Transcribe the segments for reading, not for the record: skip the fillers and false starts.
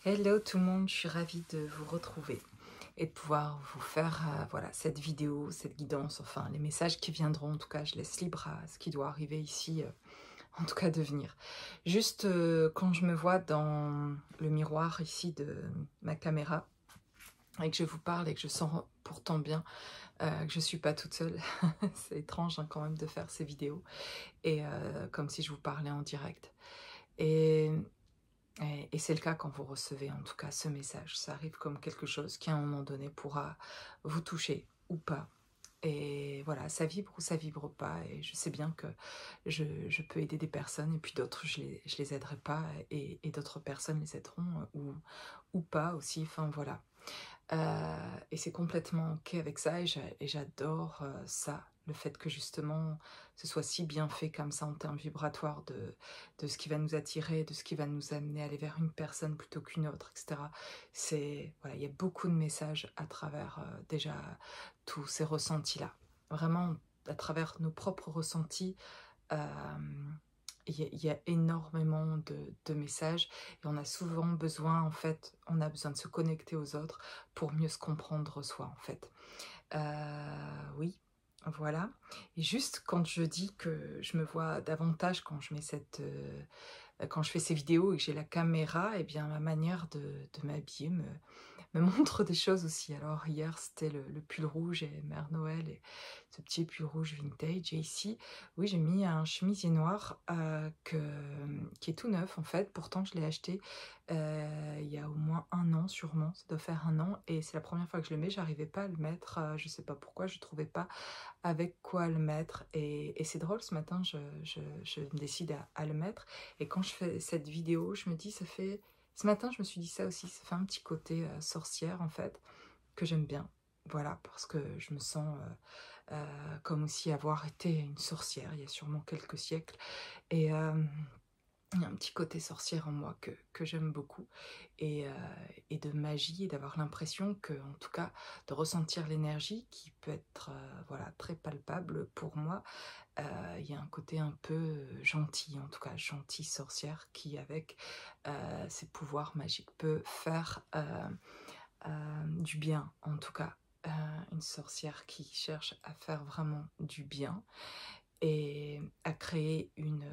Hello tout le monde, je suis ravie de vous retrouver et de pouvoir vous faire voilà, cette vidéo, cette guidance, enfin les messages qui viendront, en tout cas je laisse libre à ce qui doit arriver ici, en tout cas de venir. Juste quand je me vois dans le miroir ici de ma caméra et que je vous parle et que je sens pourtant bien que je ne suis pas toute seule, c'est étrange hein, quand même de faire ces vidéos, et comme si je vous parlais en direct. Et c'est le cas quand vous recevez en tout cas ce message. Ça arrive comme quelque chose qui à un moment donné pourra vous toucher ou pas. Et voilà, ça vibre ou ça vibre pas. Et je sais bien que je peux aider des personnes et puis d'autres je les aiderai pas. Et d'autres personnes les aideront ou pas aussi. Enfin voilà. Et c'est complètement ok avec ça et j'adore ça, le fait que justement ce soit si bien fait comme ça en termes vibratoires de ce qui va nous attirer, de ce qui va nous amener à aller vers une personne plutôt qu'une autre, etc. Voilà, il y a beaucoup de messages à travers déjà tous ces ressentis-là. Vraiment, à travers nos propres ressentis, euh, il y a énormément de messages et on a souvent besoin, en fait, on a besoin de se connecter aux autres pour mieux se comprendre soi, en fait. Oui, voilà. Et juste quand je dis que je me vois davantage quand je mets quand je fais ces vidéos et que j'ai la caméra, eh bien ma manière de m'habiller me montre des choses aussi. Alors hier c'était le pull rouge et Mère Noël et ce petit pull rouge vintage. Et ici, oui, j'ai mis un chemisier noir qui est tout neuf en fait. Pourtant je l'ai acheté il y a au moins un an sûrement. Ça doit faire un an et c'est la première fois que je le mets. J'arrivais pas à le mettre. Je sais pas pourquoi. Je trouvais pas avec quoi le mettre. Et c'est drôle, ce matin je me décide à le mettre. Et quand je fais cette vidéo, je me dis ça fait... Ce matin, je me suis dit ça aussi, ça fait un petit côté sorcière, en fait, que j'aime bien. Voilà, parce que je me sens comme aussi avoir été une sorcière, il y a sûrement quelques siècles. Et il y a un petit côté sorcière en moi que j'aime beaucoup. Et, euh, et de magie, et d'avoir l'impression que, en tout cas, de ressentir l'énergie qui peut être voilà, très palpable pour moi. Il y a un côté un peu gentil, en tout cas gentil sorcière, qui avec ses pouvoirs magiques peut faire du bien, en tout cas. Une sorcière qui cherche à faire vraiment du bien et à créer une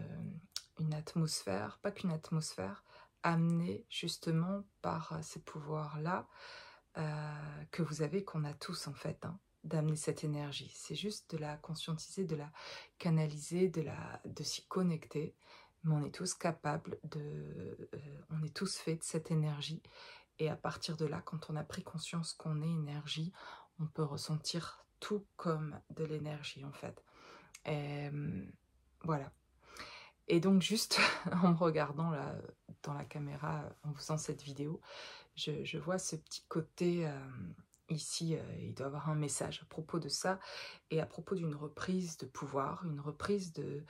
atmosphère, pas qu'une atmosphère, amenée justement par ces pouvoirs-là que vous avez, qu'on a tous en fait, hein, d'amener cette énergie. C'est juste de la conscientiser, de la canaliser, de s'y connecter. Mais on est tous capables on est tous faits de cette énergie. Et à partir de là, quand on a pris conscience qu'on est énergie, on peut ressentir tout comme de l'énergie en fait. Et, voilà. Et donc juste en me regardant là dans la caméra, en faisant cette vidéo, je vois ce petit côté ici, il doit y avoir un message à propos de ça, et à propos d'une reprise de pouvoir, une reprise de,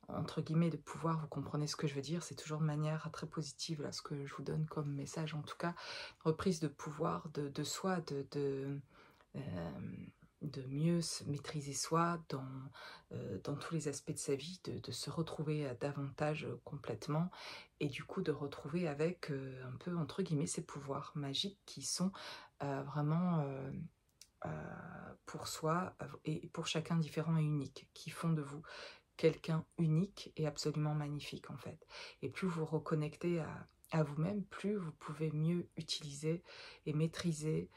entre guillemets, de pouvoir, vous comprenez ce que je veux dire, c'est toujours de manière très positive, là, ce que je vous donne comme message, en tout cas, reprise de pouvoir de soi, euh, de mieux se maîtriser soi dans tous les aspects de sa vie, de se retrouver davantage complètement et du coup de retrouver avec un peu entre guillemets ces pouvoirs magiques qui sont vraiment pour soi et pour chacun différent et unique, qui font de vous quelqu'un unique et absolument magnifique en fait. Et plus vous reconnectez à vous-même, plus vous pouvez mieux utiliser et maîtriser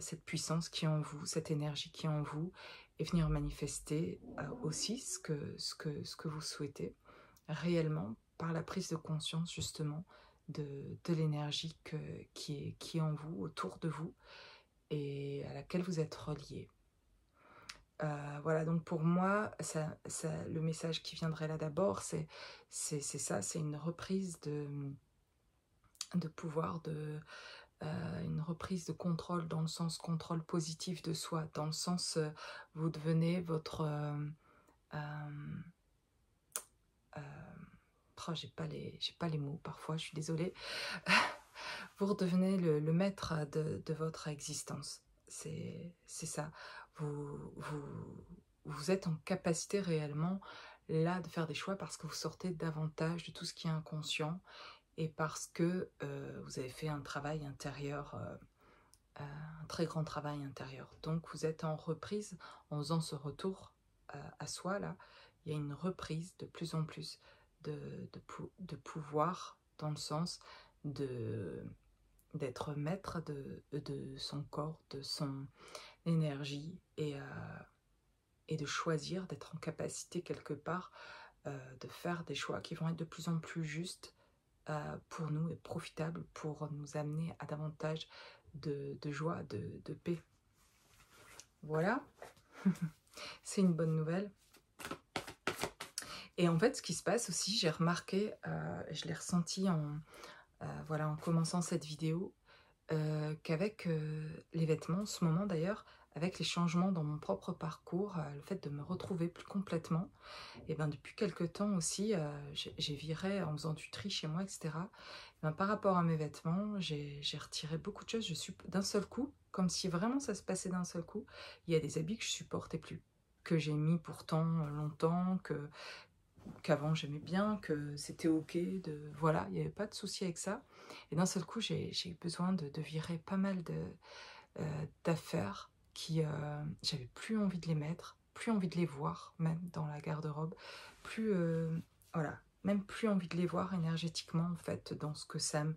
cette puissance qui est en vous, cette énergie qui est en vous, et venir manifester aussi ce que vous souhaitez réellement par la prise de conscience justement de l'énergie qui est en vous, autour de vous, et à laquelle vous êtes relié. Voilà, donc pour moi, le message qui viendrait là d'abord, c'est ça, c'est une reprise de pouvoir, une reprise de contrôle dans le sens contrôle positif de soi, dans le sens vous devenez votre... euh, oh, j'ai pas les mots parfois, je suis désolée. Vous redevenez le maître de votre existence. C'est ça. Vous êtes en capacité réellement là de faire des choix parce que vous sortez davantage de tout ce qui est inconscient et parce que vous avez fait un travail intérieur, un très grand travail intérieur. Donc vous êtes en reprise en faisant ce retour à soi là. Il y a une reprise de plus en plus de pouvoir, dans le sens de d'être maître de son corps, de son énergie, et de choisir, d'être en capacité quelque part de faire des choix qui vont être de plus en plus justes pour nous et profitables pour nous amener à davantage de joie, de paix. Voilà, c'est une bonne nouvelle. Et en fait, ce qui se passe aussi, j'ai remarqué, je l'ai ressenti voilà, en commençant cette vidéo, qu'avec les vêtements, en ce moment d'ailleurs, avec les changements dans mon propre parcours, le fait de me retrouver plus complètement, et ben depuis quelque temps aussi, j'ai viré en faisant du tri chez moi, etc. Ben, par rapport à mes vêtements, j'ai retiré beaucoup de choses. Je suis d'un seul coup, comme si vraiment ça se passait d'un seul coup. Il y a des habits que je supportais plus, que j'ai mis pourtant longtemps, qu'avant j'aimais bien, que c'était ok, voilà, il n'y avait pas de souci avec ça. Et d'un seul coup, j'ai eu besoin de virer pas mal d'affaires qui, j'avais plus envie de les mettre, plus envie de les voir, même dans la garde-robe, plus, voilà, même plus envie de les voir énergétiquement, en fait, dans ce que ça me...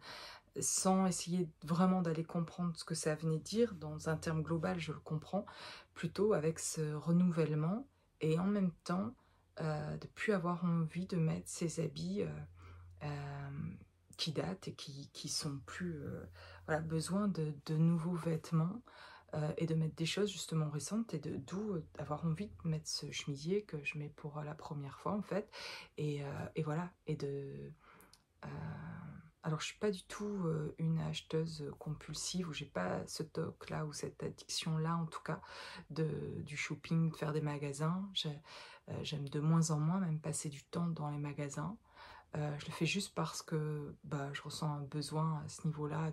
Sans essayer vraiment d'aller comprendre ce que ça venait dire, dans un terme global, je le comprends, plutôt avec ce renouvellement, et en même temps, de plus avoir envie de mettre ces habits qui datent et qui sont plus... voilà, besoin de nouveaux vêtements, et de mettre des choses justement récentes, et d'où avoir envie de mettre ce chemisier que je mets pour la première fois en fait, et voilà, et euh, alors je suis pas du tout une acheteuse compulsive, ou j'ai pas ce toc là, ou cette addiction là en tout cas, du shopping, de faire des magasins. J'aime de moins en moins même passer du temps dans les magasins. Je le fais juste parce que bah, je ressens un besoin à ce niveau-là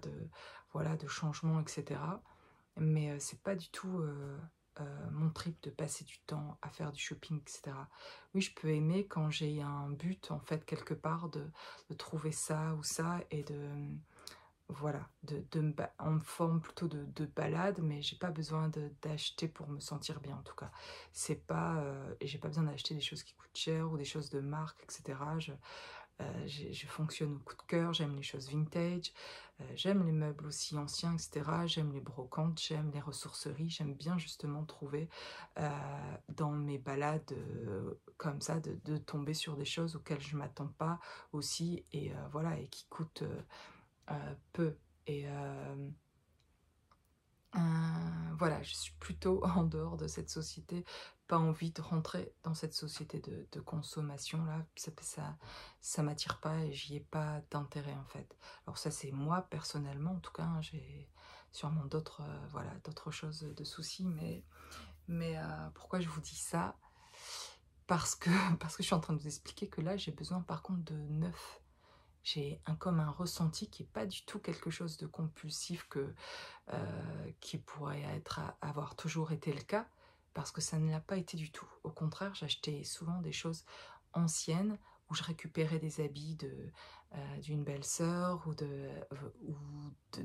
voilà, de changement, etc. Mais c'est pas du tout mon trip de passer du temps à faire du shopping, etc. Oui, je peux aimer quand j'ai un but, en fait, quelque part, de trouver ça ou ça, et voilà, en forme plutôt de balade, mais j'ai pas besoin d'acheter pour me sentir bien, en tout cas. C'est pas... et j'ai pas besoin d'acheter des choses qui coûtent cher, ou des choses de marque, etc. Je fonctionne au coup de cœur, j'aime les choses vintage, j'aime les meubles aussi anciens, etc. J'aime les brocantes, j'aime les ressourceries, j'aime bien justement trouver dans mes balades comme ça, de tomber sur des choses auxquelles je ne m'attends pas aussi, et voilà, et qui coûtent peu. Et voilà, je suis plutôt en dehors de cette société, pas envie de rentrer dans cette société de consommation là, ça m'attire pas, et j'y ai pas d'intérêt en fait. Alors ça, c'est moi personnellement, en tout cas, hein, j'ai sûrement d'autres voilà, d'autres choses de soucis, mais pourquoi je vous dis ça? Parce que parce que je suis en train de vous expliquer que là, j'ai besoin par contre de neuf. J'ai comme un ressenti qui n'est pas du tout quelque chose de compulsif qui pourrait avoir toujours été le cas, parce que ça ne l'a pas été du tout. Au contraire, j'achetais souvent des choses anciennes, où je récupérais des habits d'une belle-sœur,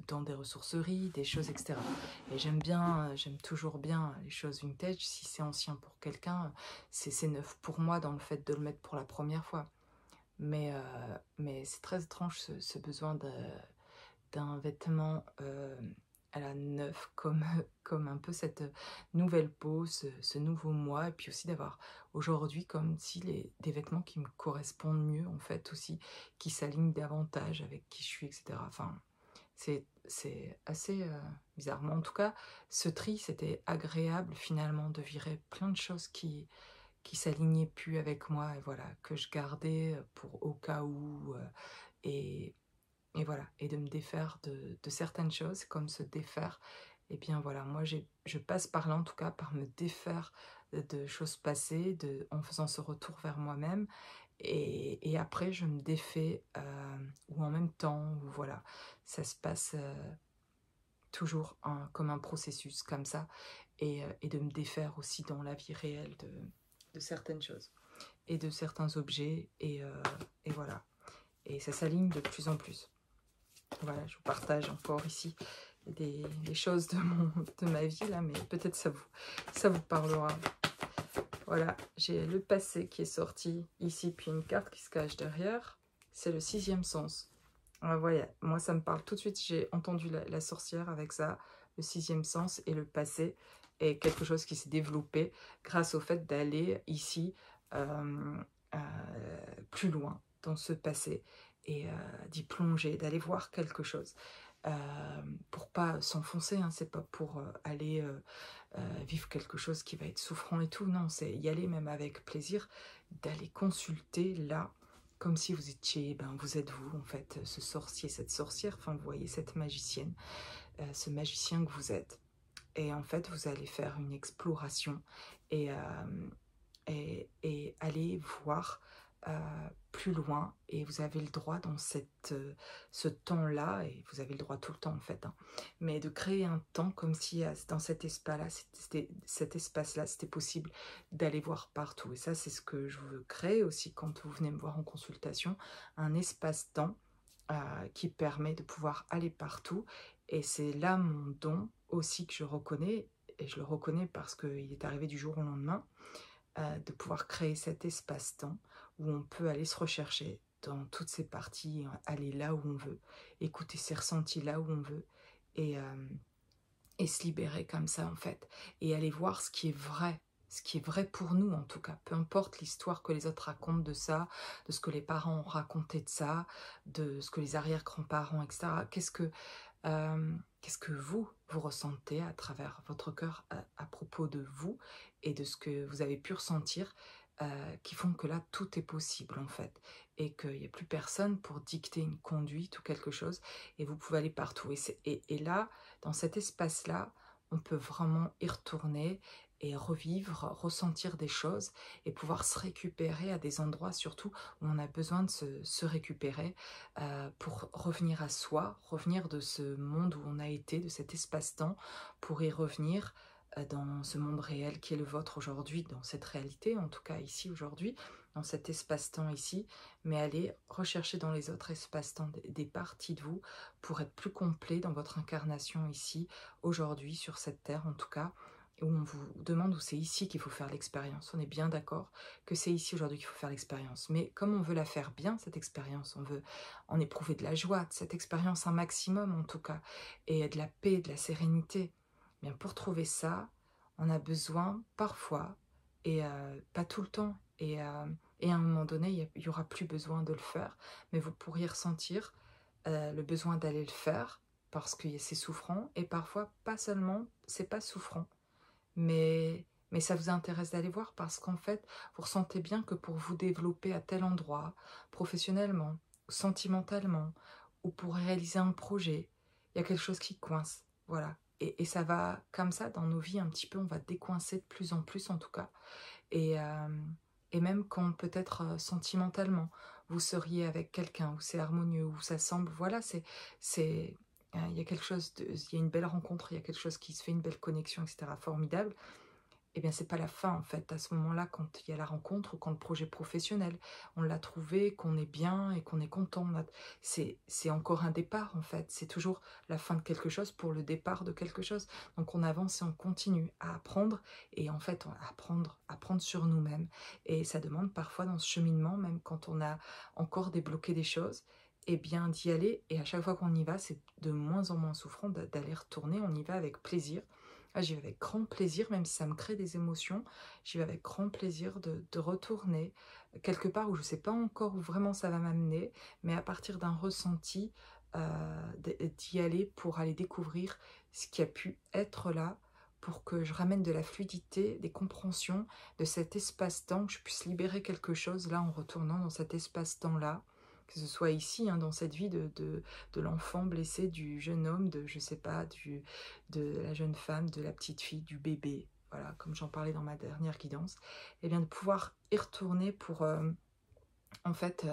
dans des ressourceries, des choses, etc. Et j'aime bien, j'aime toujours bien les choses vintage. Si c'est ancien pour quelqu'un, c'est neuf pour moi, dans le fait de le mettre pour la première fois. Mais c'est très étrange ce besoin d'un vêtement à la neuf, comme un peu cette nouvelle peau, ce nouveau moi, et puis aussi d'avoir aujourd'hui comme si des vêtements qui me correspondent mieux en fait aussi, qui s'alignent davantage avec qui je suis, etc. Enfin, c'est assez bizarre. Mais en tout cas, ce tri, c'était agréable finalement, de virer plein de choses qui s'alignaient plus avec moi, et voilà, que je gardais pour au cas où, et, et voilà, et de me défaire de certaines choses, comme se défaire, et bien voilà, moi je passe par là, en tout cas, par me défaire de choses passées, en faisant ce retour vers moi-même, et après je me défais, ou en même temps, ou voilà, ça se passe toujours comme un processus comme ça, et de me défaire aussi dans la vie réelle de certaines choses, et de certains objets, et voilà. et ça s'aligne de plus en plus. Voilà, je vous partage encore ici des choses de ma vie là, mais peut-être ça vous parlera. Voilà, j'ai le passé qui est sorti ici, puis une carte qui se cache derrière. C'est le 6e sens. Voilà, moi ça me parle tout de suite. J'ai entendu la sorcière avec ça, le 6e sens et le passé, et quelque chose qui s'est développé grâce au fait d'aller ici euh, plus loin dans ce passé et d'y plonger, d'aller voir quelque chose. Pour pas s'enfoncer, hein, c'est pas pour aller vivre quelque chose qui va être souffrant et tout, non, c'est y aller même avec plaisir, d'aller consulter là, comme si vous étiez, ben vous êtes vous en fait, ce sorcier, cette sorcière, enfin vous voyez cette magicienne, ce magicien que vous êtes, et en fait vous allez faire une exploration et, et aller voir plus loin, et vous avez le droit dans ce temps-là, et vous avez le droit tout le temps en fait, hein, mais de créer un temps comme si dans cet espace-là, c'était possible d'aller voir partout. Et ça, c'est ce que je veux créer aussi quand vous venez me voir en consultation, un espace-temps qui permet de pouvoir aller partout. Et c'est là mon don aussi que je reconnais, et je le reconnais parce qu'il est arrivé du jour au lendemain, de pouvoir créer cet espace-temps où on peut aller se rechercher dans toutes ces parties, aller là où on veut, écouter ses ressentis là où on veut, et, euh, et se libérer comme ça en fait, et aller voir ce qui est vrai pour nous en tout cas, peu importe l'histoire que les autres racontent de ça, de ce que les parents ont raconté de ça, de ce que les arrière-grands-parents, etc. Qu'est-ce que vous ressentez à travers votre cœur à propos de vous et de ce que vous avez pu ressentir, qui font que là, tout est possible en fait, et qu'il n'y a plus personne pour dicter une conduite ou quelque chose, et vous pouvez aller partout. Et là, dans cet espace-là, on peut vraiment y retourner et revivre, ressentir des choses, et pouvoir se récupérer à des endroits surtout où on a besoin de se récupérer, pour revenir à soi, revenir de ce monde où on a été, de cet espace-temps, pour y revenir dans ce monde réel qui est le vôtre aujourd'hui, dans cette réalité, en tout cas ici aujourd'hui, dans cet espace-temps ici, mais aller rechercher dans les autres espaces-temps des parties de vous pour être plus complet dans votre incarnation ici, aujourd'hui, sur cette terre en tout cas, où on vous demande où c'est ici qu'il faut faire l'expérience. On est bien d'accord que c'est ici aujourd'hui qu'il faut faire l'expérience. Mais comme on veut la faire bien, cette expérience, on veut en éprouver de la joie, de cette expérience un maximum en tout cas, et de la paix, de la sérénité. Bien, pour trouver ça, on a besoin parfois, et pas tout le temps, et à un moment donné, il n'y aura plus besoin de le faire, mais vous pourriez ressentir le besoin d'aller le faire, parce que c'est souffrant, et parfois, pas seulement, c'est pas souffrant, mais ça vous intéresse d'aller voir parce qu'en fait, vous ressentez bien que pour vous développer à tel endroit, professionnellement, sentimentalement, ou pour réaliser un projet, il y a quelque chose qui coince. Voilà. Et ça va comme ça dans nos vies un petit peu, on va décoincer de plus en plus en tout cas. Et, euh, et même quand peut-être sentimentalement, vous seriez avec quelqu'un où c'est harmonieux, où ça semble, voilà, il y a quelque chose, il y a une belle rencontre, il y a quelque chose qui se fait, une belle connexion, etc. Formidable. Eh bien, c'est pas la fin, en fait, à ce moment-là, quand il y a la rencontre ou quand le projet professionnel, on l'a trouvé, qu'on est bien et qu'on est content. C'est encore un départ, en fait. C'est toujours la fin de quelque chose pour le départ de quelque chose. Donc, on avance et on continue à apprendre, et en fait, apprendre sur nous-mêmes. Et ça demande parfois dans ce cheminement, même quand on a encore débloqué des choses, eh bien, d'y aller. Et à chaque fois qu'on y va, c'est de moins en moins souffrant d'aller retourner. On y va avec plaisir. Ah, j'y vais avec grand plaisir, même si ça me crée des émotions, j'y vais avec grand plaisir de retourner quelque part où je ne sais pas encore où vraiment ça va m'amener, mais à partir d'un ressenti, d'y aller pour aller découvrir ce qui a pu être là, pour que je ramène de la fluidité, des compréhensions, de cet espace-temps, que je puisse libérer quelque chose là en retournant dans cet espace-temps-là, que ce soit ici, hein, dans cette vie de l'enfant blessé, du jeune homme, de, je sais pas, de la jeune femme, de la petite fille, du bébé, voilà, comme j'en parlais dans ma dernière guidance, et bien de pouvoir y retourner pour, en fait,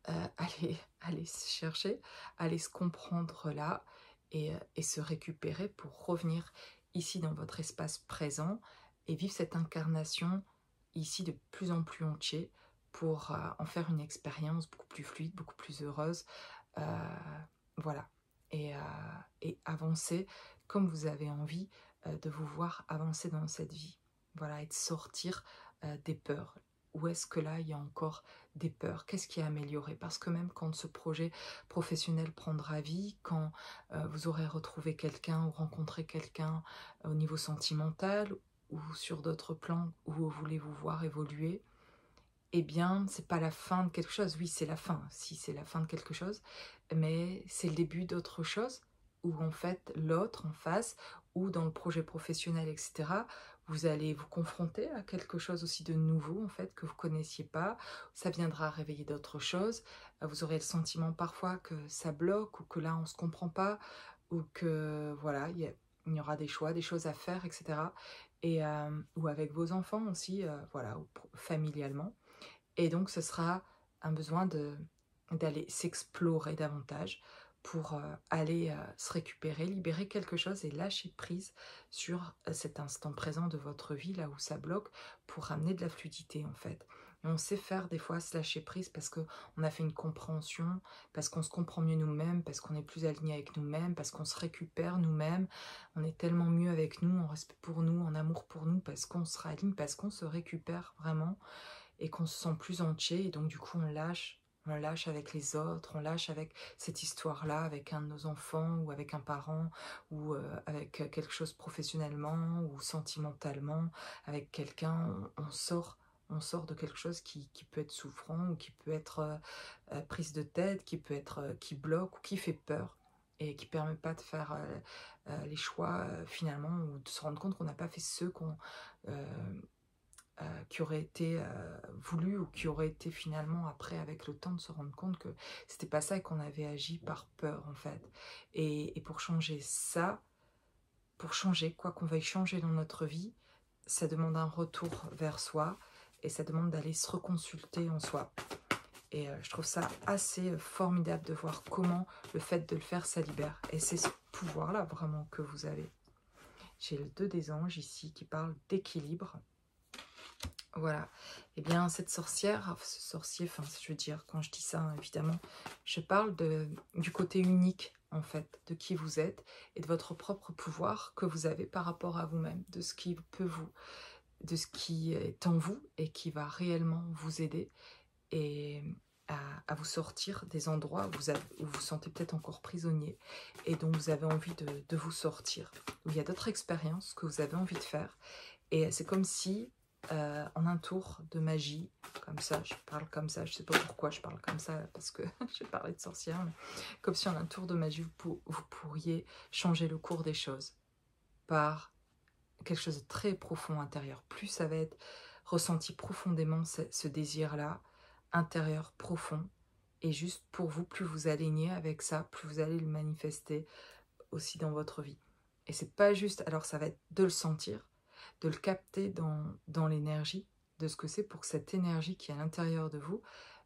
aller se chercher, aller se comprendre là, et se récupérer pour revenir ici dans votre espace présent, et vivre cette incarnation ici de plus en plus entier, pour en faire une expérience beaucoup plus fluide, beaucoup plus heureuse. Voilà. Et, et avancer comme vous avez envie de vous voir avancer dans cette vie. Voilà, et de sortir des peurs. Où est-ce que là, il y a encore des peurs? Qu'est-ce qui est amélioré? Parce que même quand ce projet professionnel prendra vie, quand vous aurez retrouvé quelqu'un ou rencontré quelqu'un au niveau sentimental ou sur d'autres plans où vous voulez vous voir évoluer, eh bien, c'est pas la fin de quelque chose. Oui, c'est la fin, si c'est la fin de quelque chose, mais c'est le début d'autre chose, où en fait, l'autre en face, ou dans le projet professionnel, etc., vous allez vous confronter à quelque chose aussi de nouveau, en fait, que vous connaissiez pas. Ça viendra réveiller d'autres choses. Vous aurez le sentiment parfois que ça bloque, ou que là, on se comprend pas, ou que, voilà, il y aura des choix, des choses à faire, etc. Et, ou avec vos enfants aussi, voilà, ou familialement. Et donc, ce sera un besoin d'aller s'explorer davantage pour aller se récupérer, libérer quelque chose et lâcher prise sur cet instant présent de votre vie, là où ça bloque, pour ramener de la fluidité en fait. Et on sait faire des fois se lâcher prise parce qu'on a fait une compréhension, parce qu'on se comprend mieux nous-mêmes, parce qu'on est plus aligné avec nous-mêmes, parce qu'on se récupère nous-mêmes, on est tellement mieux avec nous, en respect pour nous, en amour pour nous, parce qu'on se réaligne, parce qu'on se récupère vraiment et qu'on se sent plus entier, et donc du coup on lâche avec les autres, on lâche avec cette histoire-là, avec un de nos enfants, ou avec un parent, ou avec quelque chose professionnellement, ou sentimentalement, avec quelqu'un, on sort de quelque chose qui peut être souffrant, ou qui peut être prise de tête, qui peut être, qui bloque, ou qui fait peur, et qui ne permet pas de faire les choix finalement, ou de se rendre compte qu'on n'a pas fait ceux qu'on qui aurait été voulu, ou qui aurait été finalement après avec le temps de se rendre compte que c'était pas ça et qu'on avait agi par peur en fait. Et pour changer ça, pour changer quoi qu'on veuille changer dans notre vie, ça demande un retour vers soi, et ça demande d'aller se reconsulter en soi. Et je trouve ça assez formidable de voir comment le fait de le faire, ça libère. Et c'est ce pouvoir-là vraiment que vous avez. J'ai le 2 des anges ici qui parle d'équilibre. Voilà, et bien cette sorcière, ce sorcier, enfin je veux dire, quand je dis ça, évidemment, je parle du côté unique, en fait, de qui vous êtes, et de votre propre pouvoir que vous avez par rapport à vous-même, de ce qui peut vous, de ce qui est en vous, et qui va réellement vous aider, et à vous sortir des endroits où vous vous sentez peut-être encore prisonnier, et dont vous avez envie de vous sortir, où il y a d'autres expériences que vous avez envie de faire, et c'est comme si, en un tour de magie, comme ça, je parle comme ça, je sais pas pourquoi je parle comme ça, parce que j'ai parlé de sorcière, mais comme si en un tour de magie, vous pourriez changer le cours des choses par quelque chose de très profond intérieur. Plus ça va être ressenti profondément, ce désir-là, intérieur, profond, et juste pour vous, plus vous alignez avec ça, plus vous allez le manifester aussi dans votre vie. Et c'est pas juste, alors ça va être de le sentir, de le capter dans l'énergie, de ce que c'est, pour que cette énergie qui est à l'intérieur de vous,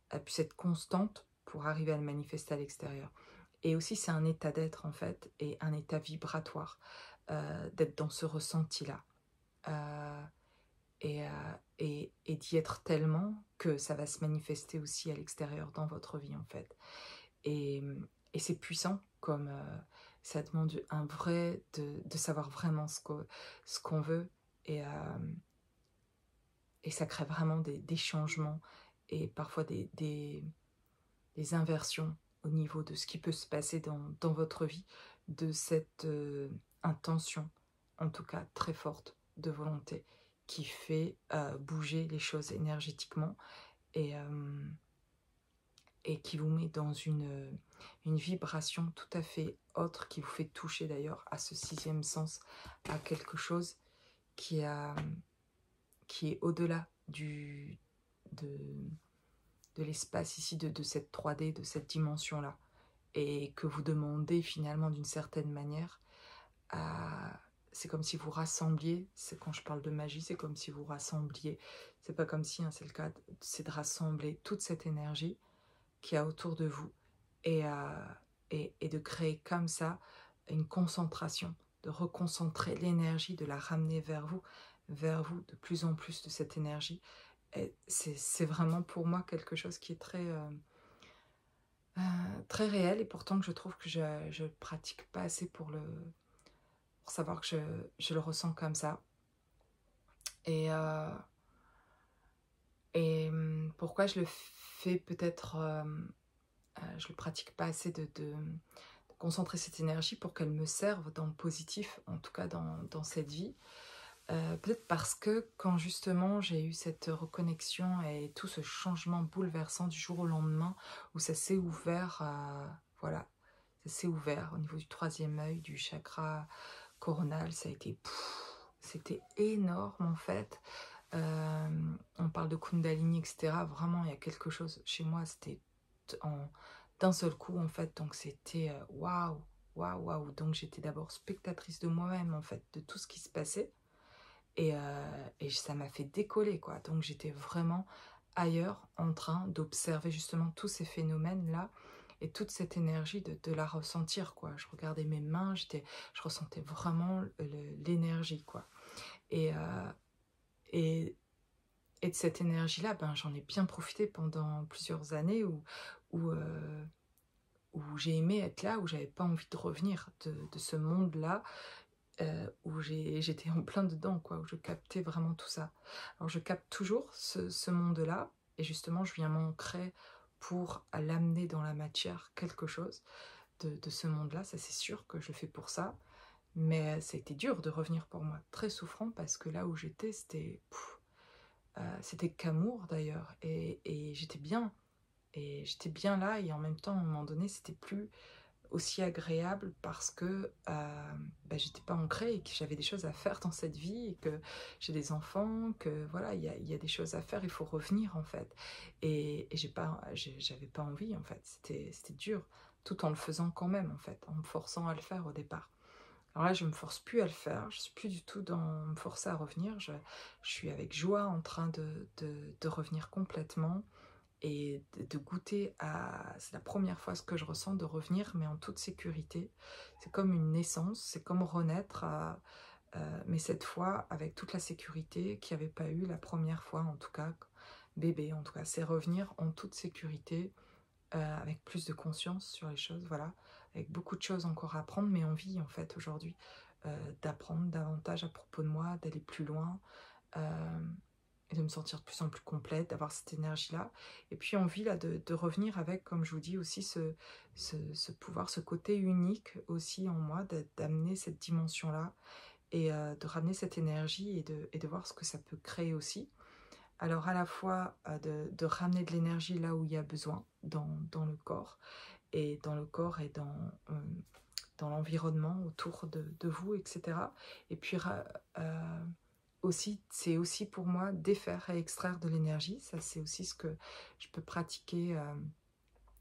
elle puisse être constante pour arriver à le manifester à l'extérieur. Et aussi, c'est un état d'être, en fait, et un état vibratoire, d'être dans ce ressenti-là. Euh, et d'y être tellement que ça va se manifester aussi à l'extérieur, dans votre vie, en fait. Et, et c'est puissant, comme ça demande un vrai, de savoir vraiment ce qu'on veut, et, et ça crée vraiment des changements, et parfois des inversions au niveau de ce qui peut se passer dans votre vie, de cette intention, en tout cas très forte, de volonté, qui fait bouger les choses énergétiquement, et, et qui vous met dans une vibration tout à fait autre, qui vous fait toucher d'ailleurs à ce 6e sens, à quelque chose qui est au-delà de l'espace ici, de cette 3D, de cette dimension-là, et que vous demandez finalement d'une certaine manière à... C'est comme si vous rassembliez, quand je parle de magie, c'est comme si vous rassembliez, c'est pas comme si, hein, c'est le cas, c'est de rassembler toute cette énergie qu'il y a autour de vous, et, et de créer comme ça une concentration, de reconcentrer l'énergie, de la ramener vers vous de plus en plus de cette énergie, c'est vraiment pour moi quelque chose qui est très réel et pourtant que je trouve que je pratique pas assez pour savoir que je le ressens comme ça. Et, pourquoi je le fais peut-être, je le pratique pas assez de concentrer cette énergie pour qu'elle me serve dans le positif, en tout cas dans cette vie. Peut-être parce que quand justement j'ai eu cette reconnexion et tout ce changement bouleversant du jour au lendemain, où ça s'est ouvert, voilà, ça s'est ouvert au niveau du troisième œil, du chakra coronal, ça a été, c'était énorme en fait. On parle de Kundalini, etc. Vraiment, il y a quelque chose chez moi, c'était en d'un seul coup en fait, donc c'était waouh, waouh, waouh. Donc j'étais d'abord spectatrice de moi-même en fait, de tout ce qui se passait. Et ça m'a fait décoller, quoi. Donc j'étais vraiment ailleurs, en train d'observer justement tous ces phénomènes-là et toute cette énergie de la ressentir, quoi. Je regardais mes mains, je ressentais vraiment l'énergie, quoi. Et, heu, et, et de cette énergie-là, ben, j'en ai bien profité pendant plusieurs années où, heu, où j'ai aimé être là, où j'avais pas envie de revenir de ce monde-là, où j'étais en plein dedans, quoi, où je captais vraiment tout ça. Alors je capte toujours ce monde-là et justement je viens m'ancrer pour l'amener dans la matière quelque chose de ce monde-là, ça c'est sûr que je le fais pour ça, mais ça a été dur de revenir pour moi, très souffrant parce que là où j'étais, c'était qu'amour d'ailleurs et j'étais bien là et en même temps à un moment donné c'était plus aussi agréable parce que bah, j'étais pas ancrée et que j'avais des choses à faire dans cette vie et que j'ai des enfants, que voilà, il y a des choses à faire, il faut revenir en fait. Et j'avais pas envie en fait, c'était dur, tout en le faisant quand même en fait, en me forçant à le faire au départ. Alors là, je me force plus à le faire, je suis plus du tout dans me forcer à revenir, je suis avec joie en train de revenir complètement et de goûter à c'est la première fois ce que je ressens de revenir, mais en toute sécurité. C'est comme une naissance, c'est comme renaître, mais cette fois avec toute la sécurité qu'il n'y avait pas eu la première fois, en tout cas, bébé, en tout cas. C'est revenir en toute sécurité, avec plus de conscience sur les choses, voilà. Avec beaucoup de choses encore à apprendre, mais envie, en fait, aujourd'hui, d'apprendre davantage à propos de moi, d'aller plus loin. Euh, et de me sentir de plus en plus complète, d'avoir cette énergie-là. Et puis envie là de revenir avec, comme je vous dis, aussi ce pouvoir, ce côté unique aussi en moi, d'amener cette dimension-là et de ramener cette énergie et de voir ce que ça peut créer aussi. Alors à la fois de ramener de l'énergie là où il y a besoin, dans le corps, et dans le corps et dans l'environnement autour de vous, etc. Et puis aussi, c'est aussi pour moi défaire et extraire de l'énergie. Ça, c'est aussi ce que je peux pratiquer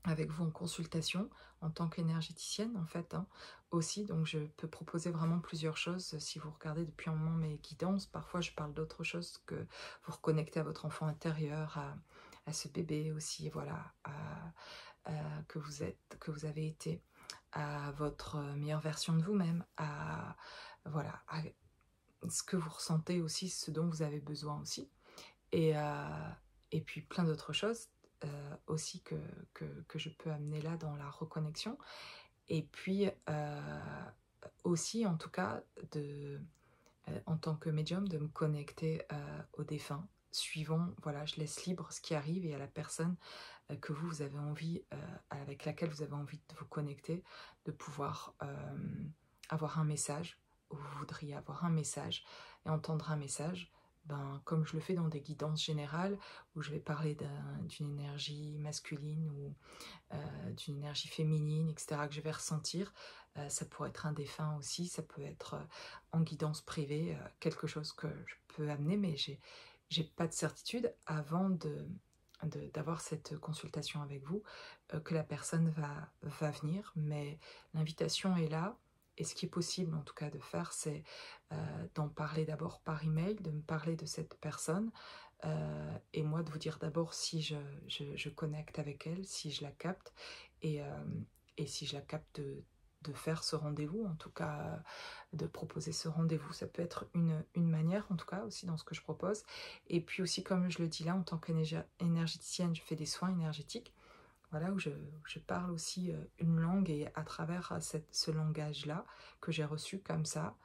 avec vous en consultation en tant qu'énergéticienne, en fait, hein, aussi. Donc, je peux proposer vraiment plusieurs choses. Si vous regardez depuis un moment mes guidances, parfois je parle d'autre chose que vous reconnecter à votre enfant intérieur, à ce bébé aussi, voilà, que vous êtes, que vous avez été, à votre meilleure version de vous-même, à voilà, à ce que vous ressentez aussi, ce dont vous avez besoin aussi. Et, et puis plein d'autres choses aussi que je peux amener là dans la reconnexion. Et puis aussi, en tout cas, en tant que médium, de me connecter aux défunts. Suivant, voilà, je laisse libre ce qui arrive et à la personne que vous avez envie, avec laquelle vous avez envie de vous connecter, de pouvoir avoir un message, ou vous voudriez avoir un message et entendre un message, ben, comme je le fais dans des guidances générales, où je vais parler d'une énergie masculine ou d'une énergie féminine, etc., que je vais ressentir. Ça pourrait être un défunt aussi, ça peut être en guidance privée, quelque chose que je peux amener, mais j'ai pas de certitude avant d'avoir cette consultation avec vous, que la personne va venir, mais l'invitation est là. Et ce qui est possible en tout cas de faire, c'est d'en parler d'abord par email, de me parler de cette personne, et moi de vous dire d'abord si je connecte avec elle, si je la capte, et, et si je la capte de faire ce rendez-vous, en tout cas de proposer ce rendez-vous. Ça peut être une manière, en tout cas, aussi dans ce que je propose. Et puis aussi, comme je le dis là, en tant qu'énergéticienne, je fais des soins énergétiques, voilà, où je parle aussi une langue, et à travers ce langage-là que j'ai reçu comme ça,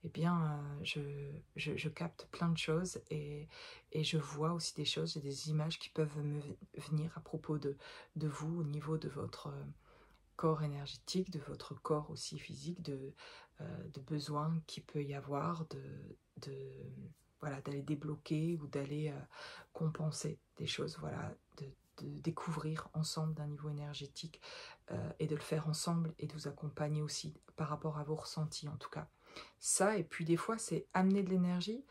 eh bien, je capte plein de choses, et je vois aussi des choses, j'ai des images qui peuvent me venir à propos de vous, au niveau de votre corps énergétique, de votre corps aussi physique, de besoins qu'il peut y avoir, de voilà, d'aller débloquer ou d'aller compenser des choses, voilà, de découvrir ensemble d'un niveau énergétique, et de le faire ensemble, et de vous accompagner aussi par rapport à vos ressentis, en tout cas. Ça, et puis des fois, c'est amener de l'énergie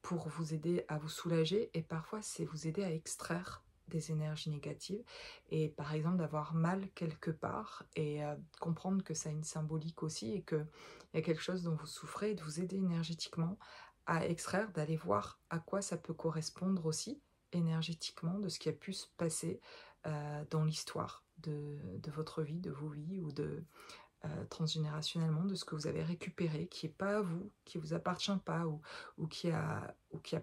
pour vous aider à vous soulager, et parfois, c'est vous aider à extraire des énergies négatives, et par exemple d'avoir mal quelque part, et comprendre que ça a une symbolique aussi, et qu'il y a quelque chose dont vous souffrez, et de vous aider énergétiquement à extraire, d'aller voir à quoi ça peut correspondre aussi énergétiquement, de ce qui a pu se passer dans l'histoire de votre vie, de vos vies, ou de transgénérationnellement, de ce que vous avez récupéré, qui n'est pas à vous, qui ne vous appartient pas, ou qui a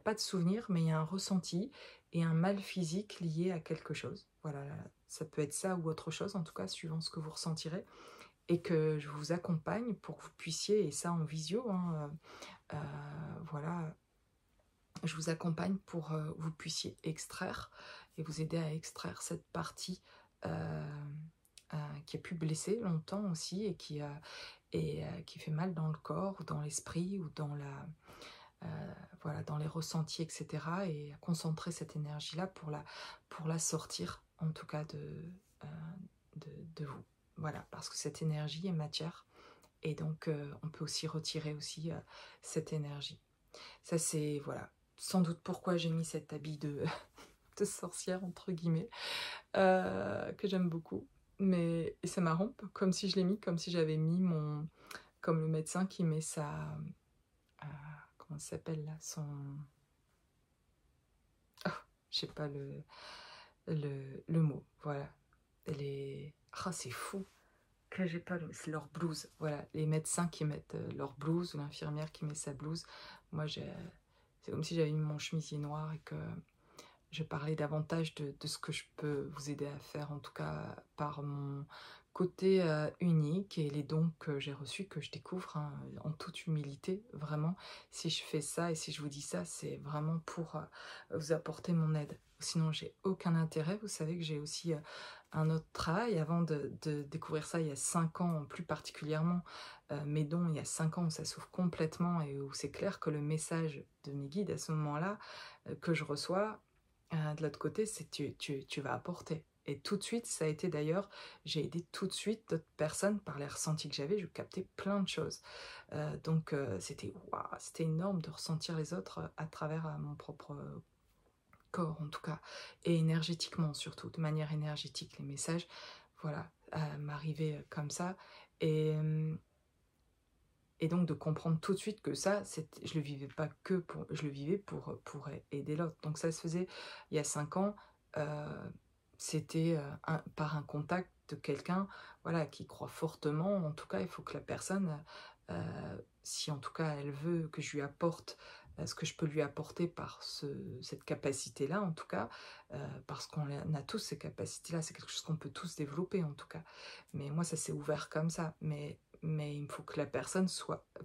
pas de souvenir, mais il y a un ressenti et un mal physique lié à quelque chose. Voilà, ça peut être ça ou autre chose, en tout cas, suivant ce que vous ressentirez, et que je vous accompagne pour que vous puissiez, et ça en visio, hein, voilà, je vous accompagne pour que vous puissiez extraire, et vous aider à extraire cette partie qui a pu blesser longtemps aussi, et qui fait mal dans le corps, ou dans l'esprit, ou dans voilà, dans les ressentis, etc. Et à concentrer cette énergie-là pour la sortir, en tout cas euh, de vous. Voilà, parce que cette énergie est matière, et donc on peut aussi retirer aussi cette énergie. Ça, c'est, voilà, sans doute pourquoi j'ai mis cet habit de sorcière, entre guillemets, que j'aime beaucoup. Mais et c'est marrant, comme si je l'ai mis, comme si j'avais mis mon... Comme le médecin qui met sa... comment ça s'appelle là, son... Oh, je sais pas le mot, voilà. Les... Ah, c'est fou que j'ai pas le... C'est leur blouse, voilà. Les médecins qui mettent leur blouse, ou l'infirmière qui met sa blouse. Moi, c'est comme si j'avais mis mon chemisier noir, et que je parlais davantage de ce que je peux vous aider à faire, en tout cas par mon côté unique, et les dons que j'ai reçus, que je découvre, hein, en toute humilité, vraiment. Si je fais ça et si je vous dis ça, c'est vraiment pour vous apporter mon aide. Sinon, j'ai aucun intérêt. Vous savez que j'ai aussi un autre travail avant de découvrir ça il y a 5 ans, plus particulièrement. Mes dons, il y a 5 ans, où ça s'ouvre complètement, et où c'est clair que le message de mes guides à ce moment-là, que je reçois, de l'autre côté, c'est tu vas apporter. Et tout de suite, ça a été d'ailleurs, j'ai aidé tout de suite d'autres personnes par les ressentis que j'avais, je captais plein de choses. Donc c'était waouh, c'était énorme de ressentir les autres à travers mon propre corps, en tout cas, et énergétiquement surtout, de manière énergétique, les messages, voilà, m'arrivaient comme ça. Et, et donc de comprendre tout de suite que ça, je le vivais pas que pour, je le vivais pour aider l'autre. Donc ça se faisait il y a 5 ans, c'était par un contact de quelqu'un, voilà, qui croit fortement. En tout cas, il faut que la personne, si en tout cas elle veut que je lui apporte ce que je peux lui apporter par cette capacité-là, en tout cas, parce qu'on a tous ces capacités-là, c'est quelque chose qu'on peut tous développer, en tout cas. Mais moi, ça s'est ouvert comme ça. Mais il faut que la personne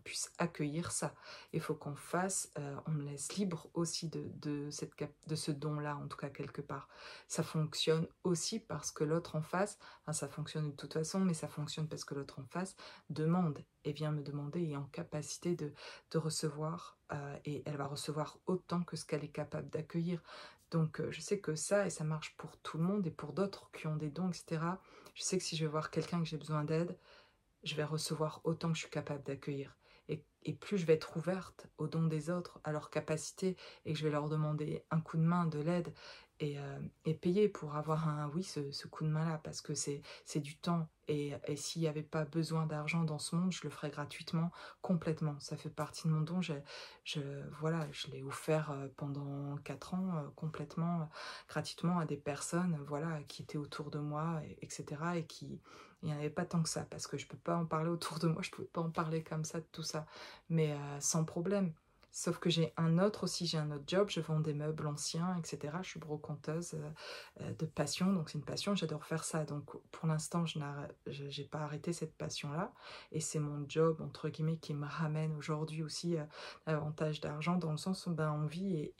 puisse accueillir ça. Il faut qu'on fasse, on me laisse libre aussi de ce don-là, en tout cas quelque part. Ça fonctionne aussi parce que l'autre en face, enfin, ça fonctionne de toute façon, mais ça fonctionne parce que l'autre en face demande, et vient me demander, et est en capacité de recevoir, et elle va recevoir autant que ce qu'elle est capable d'accueillir. Donc je sais que ça, et ça marche pour tout le monde, et pour d'autres qui ont des dons, etc. Je sais que si je vais voir quelqu'un que j'ai besoin d'aide, je vais recevoir autant que je suis capable d'accueillir. Et plus je vais être ouverte aux dons des autres, à leurs capacités, et que je vais leur demander un coup de main, de l'aide, et payer pour avoir oui, ce coup de main-là, parce que c'est du temps. Et s'il n'y avait pas besoin d'argent dans ce monde, je le ferais gratuitement, complètement. Ça fait partie de mon don. Voilà, je l'ai offert pendant 4 ans, complètement, gratuitement, à des personnes, voilà, qui étaient autour de moi, etc. Il n'y en avait pas tant que ça, parce que je peux pas en parler autour de moi, je pouvais pas en parler comme ça de tout ça, mais sans problème. Sauf que j'ai un autre job, je vends des meubles anciens, etc. Je suis brocanteuse de passion, donc c'est une passion, j'adore faire ça. Donc pour l'instant, j'ai pas arrêté cette passion-là, et c'est mon job, entre guillemets, qui me ramène aujourd'hui aussi davantage d'argent, dans le sens où ben, on vit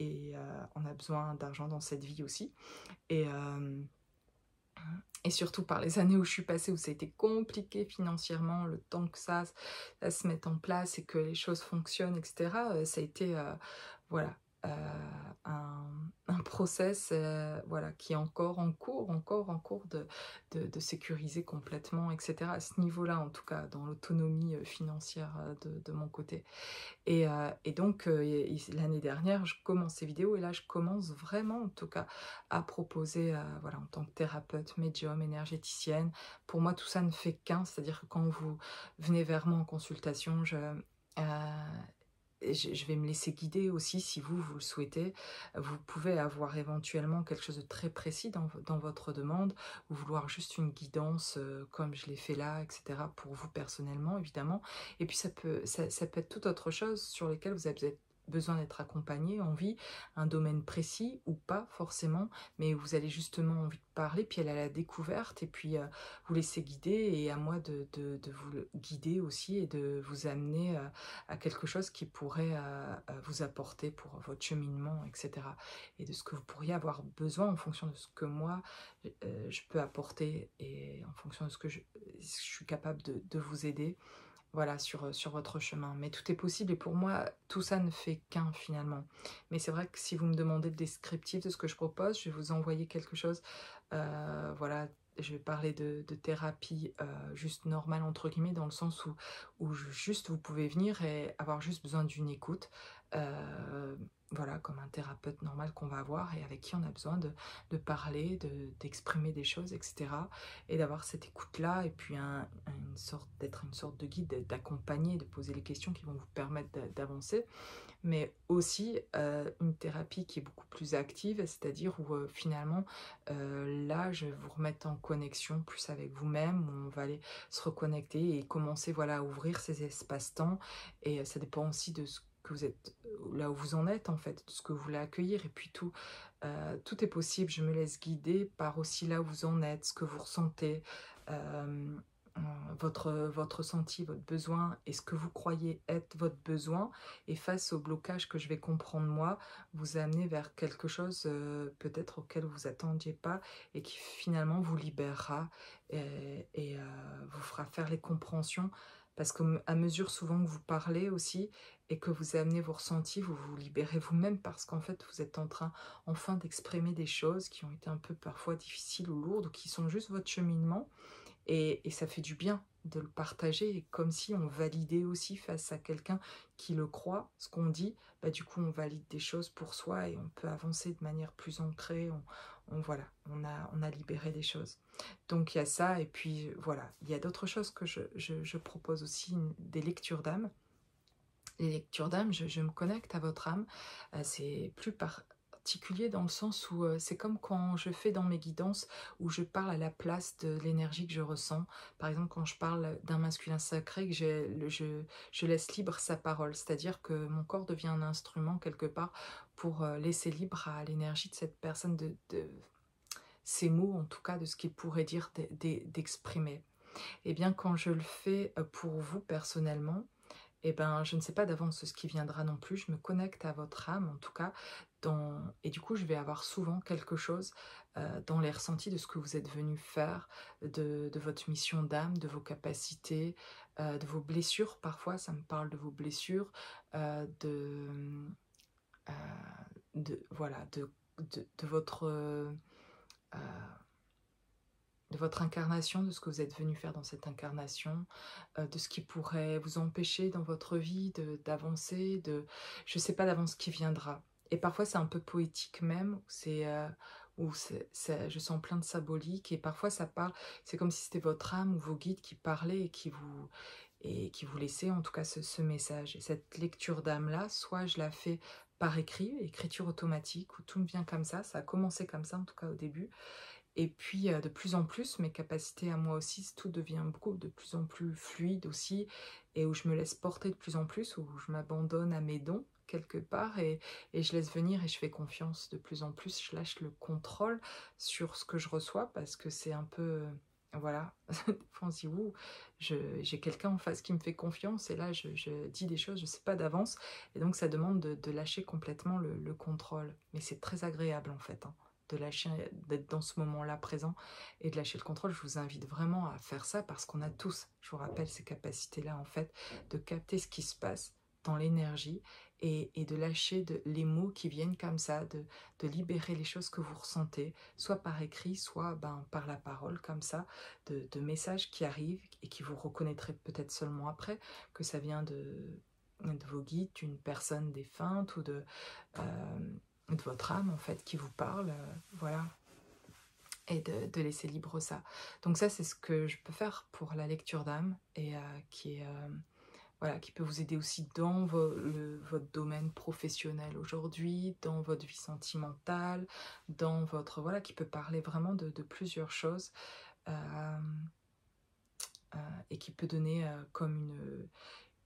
on a besoin d'argent dans cette vie aussi. Et, euh, et surtout par les années où je suis passée, où ça a été compliqué financièrement, le temps que ça se mette en place et que les choses fonctionnent, etc., ça a été voilà, un, un process voilà, qui est encore en cours de sécuriser complètement, etc., à ce niveau-là, en tout cas, dans l'autonomie financière de mon côté. Et donc, l'année dernière, je commence ces vidéos et là, je commence vraiment, en tout cas, à proposer, voilà, en tant que thérapeute, médium, énergéticienne. Pour moi, tout ça ne fait qu'un, c'est-à-dire que quand vous venez vers moi en consultation, je vais me laisser guider aussi si vous le souhaitez. Vous pouvez avoir éventuellement quelque chose de très précis dans votre demande, ou vouloir juste une guidance comme je l'ai fait là, etc. pour vous personnellement, évidemment. Et puis ça peut être toute autre chose sur lesquelles vous avez besoin d'être accompagné en vie, un domaine précis ou pas forcément, mais vous allez justement envie de parler, puis elle a la découverte, et puis vous laisser guider, et à moi de vous le guider aussi et de vous amener à quelque chose qui pourrait vous apporter pour votre cheminement, etc. Et de ce que vous pourriez avoir besoin en fonction de ce que moi, je peux apporter, et en fonction de ce que je suis capable de vous aider, voilà, sur votre chemin. Mais tout est possible, et pour moi, tout ça ne fait qu'un finalement. Mais c'est vrai que si vous me demandez le descriptif de ce que je propose, je vais vous envoyer quelque chose, voilà, je vais parler de thérapie juste normale, entre guillemets, dans le sens où juste vous pouvez venir et avoir juste besoin d'une écoute, euh, voilà, comme un thérapeute normal qu'on va avoir, et avec qui on a besoin de parler, d'exprimer des choses, etc. Et d'avoir cette écoute-là, et puis d'être une sorte de guide, d'accompagner, de poser les questions qui vont vous permettre d'avancer, mais aussi une thérapie qui est beaucoup plus active, c'est-à-dire où finalement, là, je vais vous remettre en connexion plus avec vous-même, où on va aller se reconnecter et commencer, voilà, à ouvrir ces espaces-temps, et ça dépend aussi de ce que vous êtes, là où vous en êtes en fait, de ce que vous voulez accueillir, et puis tout est possible, je me laisse guider par aussi là où vous en êtes, ce que vous ressentez, euh, euh, votre ressenti, votre besoin, et ce que vous croyez être votre besoin, et face au blocage que je vais comprendre moi, vous amener vers quelque chose peut-être auquel vous attendiez pas, et qui finalement vous libérera, et vous fera faire les compréhensions, parce qu'à mesure souvent que vous parlez aussi, et que vous amenez vos ressentis, vous vous libérez vous-même, parce qu'en fait vous êtes en train enfin d'exprimer des choses qui ont été un peu parfois difficiles ou lourdes, ou qui sont juste votre cheminement, et ça fait du bien de le partager, et comme si on validait aussi face à quelqu'un qui le croit, ce qu'on dit, bah du coup on valide des choses pour soi, et on peut avancer de manière plus ancrée, voilà, on a libéré des choses. Donc il y a ça, et puis voilà, il y a d'autres choses que je propose aussi, des lectures d'âme. Les lectures d'âme, je me connecte à votre âme. C'est plus particulier dans le sens où c'est comme quand je fais dans mes guidances, où je parle à la place de l'énergie que je ressens. Par exemple, quand je parle d'un masculin sacré, que je laisse libre sa parole, c'est-à-dire que mon corps devient un instrument quelque part pour laisser libre à l'énergie de cette personne, de ses mots, en tout cas, de ce qu'il pourrait dire, d'exprimer. Et bien, quand je le fais pour vous personnellement, eh ben, je ne sais pas d'avance ce qui viendra non plus. Je me connecte à votre âme, en tout cas, et du coup, je vais avoir souvent quelque chose dans les ressentis de ce que vous êtes venu faire, de votre mission d'âme, de vos capacités, de vos blessures. Parfois, ça me parle de vos blessures, euh, voilà, de euh, votre incarnation, de ce que vous êtes venu faire dans cette incarnation, de ce qui pourrait vous empêcher dans votre vie d'avancer, je ne sais pas d'avance ce qui viendra. Et parfois c'est un peu poétique même, je sens plein de symbolique, et parfois ça parle, c'est comme si c'était votre âme ou vos guides qui parlaient, et qui vous laissaient en tout cas ce message. Et cette lecture d'âme-là, soit je la fais par écrit, écriture automatique, où tout me vient comme ça a commencé comme ça en tout cas au début, Et puis, de plus en plus, mes capacités à moi aussi, tout devient beaucoup de plus en plus fluide aussi et où je me laisse porter de plus en plus, où je m'abandonne à mes dons quelque part et je laisse venir et je fais confiance de plus en plus. Je lâche le contrôle sur ce que je reçois parce que c'est un peu, voilà, des fois on se dit: «Ouh, j'ai quelqu'un en face qui me fait confiance» et là je dis des choses, je sais pas d'avance et donc ça demande de lâcher complètement le contrôle. Mais c'est très agréable en fait, hein, de lâcher, d'être dans ce moment-là présent et de lâcher le contrôle. Je vous invite vraiment à faire ça parce qu'on a tous, je vous rappelle, ces capacités-là en fait, de capter ce qui se passe dans l'énergie et de lâcher les mots qui viennent comme ça, de libérer les choses que vous ressentez, soit par écrit, soit ben, par la parole, comme ça, de messages qui arrivent et qui vous reconnaîtrez peut-être seulement après, que ça vient de vos guides, d'une personne défunte ou de votre âme en fait qui vous parle, voilà, et de laisser libre ça. Donc ça, c'est ce que je peux faire pour la lecture d'âme et qui est voilà, qui peut vous aider aussi dans votre domaine professionnel aujourd'hui, dans votre vie sentimentale, dans votre voilà, qui peut parler vraiment de plusieurs choses et qui peut donner comme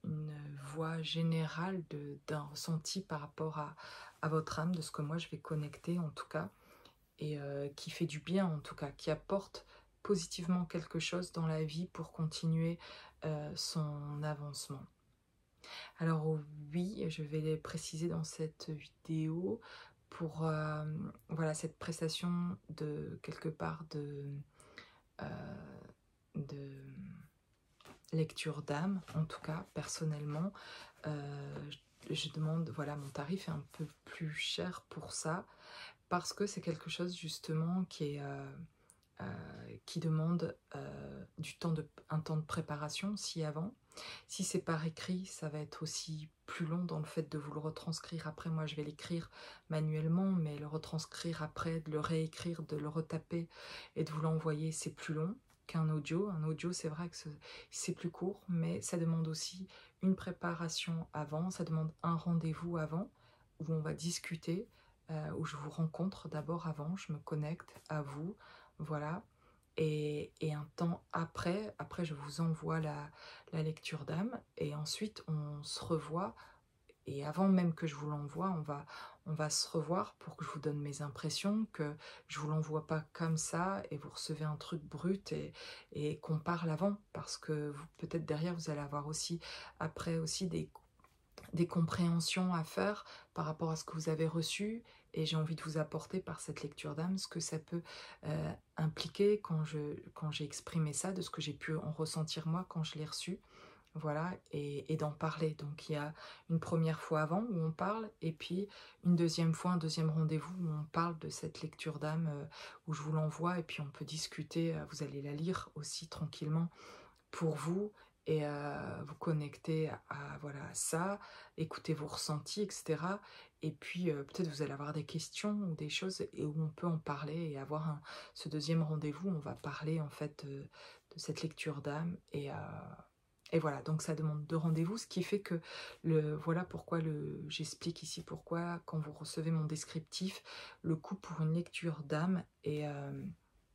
une voix générale d'un ressenti par rapport à votre âme, de ce que moi je vais connecter en tout cas et qui fait du bien en tout cas, qui apporte positivement quelque chose dans la vie pour continuer son avancement. Alors oui, je vais les préciser dans cette vidéo pour voilà, cette prestation de quelque part de lecture d'âme, en tout cas personnellement. Je demande, voilà, mon tarif est un peu plus cher pour ça parce que c'est quelque chose justement qui demande un temps de préparation aussi avant. Si c'est par écrit, ça va être aussi plus long dans le fait de vous le retranscrire. Après, moi, je vais l'écrire manuellement, mais le retranscrire après, de le réécrire, de le retaper et de vous l'envoyer, c'est plus long qu'un audio. Un audio, c'est vrai que c'est plus court, mais ça demande aussi une préparation avant, ça demande un rendez-vous avant, où on va discuter, où je vous rencontre d'abord avant, je me connecte à vous, voilà. Et un temps après je vous envoie la lecture d'âme et ensuite on se revoit et avant même que je vous l'envoie, on va se revoir pour que je vous donne mes impressions, que je vous l'envoie pas comme ça et vous recevez un truc brut et qu'on parle avant parce que peut-être derrière vous allez avoir aussi après aussi des compréhensions à faire par rapport à ce que vous avez reçu et j'ai envie de vous apporter par cette lecture d'âme ce que ça peut impliquer quand j'ai exprimé ça, de ce que j'ai pu en ressentir moi quand je l'ai reçu, voilà, et d'en parler. Donc il y a une première fois avant où on parle et puis une deuxième fois, un deuxième rendez-vous où on parle de cette lecture d'âme où je vous l'envoie et puis on peut discuter, vous allez la lire aussi tranquillement pour vous et vous connecter voilà, à ça, écouter vos ressentis, etc. Et puis peut-être vous allez avoir des questions ou des choses et où on peut en parler et avoir ce deuxième rendez-vous, on va parler en fait de cette lecture d'âme et voilà, donc ça demande 2 rendez-vous, ce qui fait que voilà pourquoi j'explique ici pourquoi quand vous recevez mon descriptif, le coût pour une lecture d'âme est,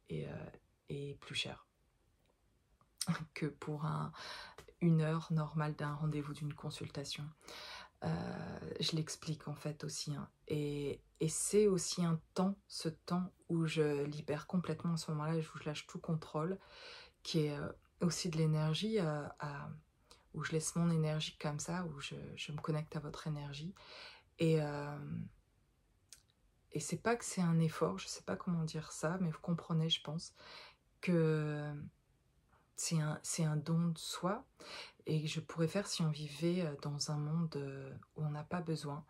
est plus cher que pour une heure normale d'un rendez-vous, d'une consultation. Je l'explique en fait aussi, hein. Et c'est aussi un temps, ce temps où je libère complètement à ce moment-là, où je lâche tout contrôle, qui est aussi de l'énergie, où je laisse mon énergie comme ça, où je me connecte à votre énergie. Et, euh, et c'est pas que c'est un effort, je sais pas comment dire ça, mais vous comprenez, je pense, que c'est un don de soi et que je pourrais faire si on vivait dans un monde où on n'a pas besoin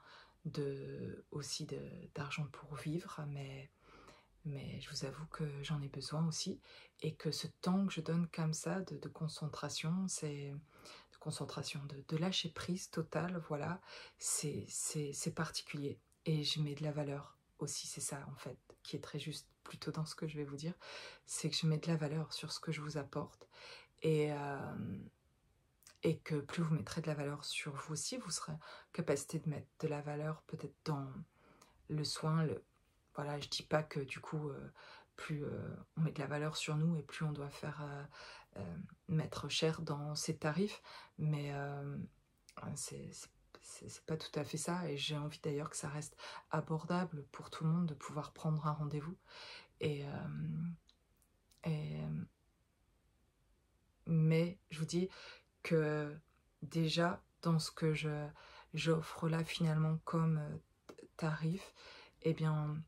aussi d'argent pour vivre, mais je vous avoue que j'en ai besoin aussi et que ce temps que je donne comme ça de concentration, de concentration, de lâcher prise totale, voilà, c'est particulier et je mets de la valeur aussi, c'est ça en fait, qui est très juste plutôt dans ce que je vais vous dire, c'est que je mets de la valeur sur ce que je vous apporte et, et que plus vous mettrez de la valeur sur vous aussi, vous serez en capacité de mettre de la valeur peut-être dans le soin. Voilà, je dis pas que du coup, plus on met de la valeur sur nous et plus on doit faire mettre cher dans ses tarifs. Mais c'est pas tout à fait ça, et j'ai envie d'ailleurs que ça reste abordable pour tout le monde de pouvoir prendre un rendez-vous. Et, et mais je vous dis que déjà dans ce que j'offre là finalement comme tarif, eh bien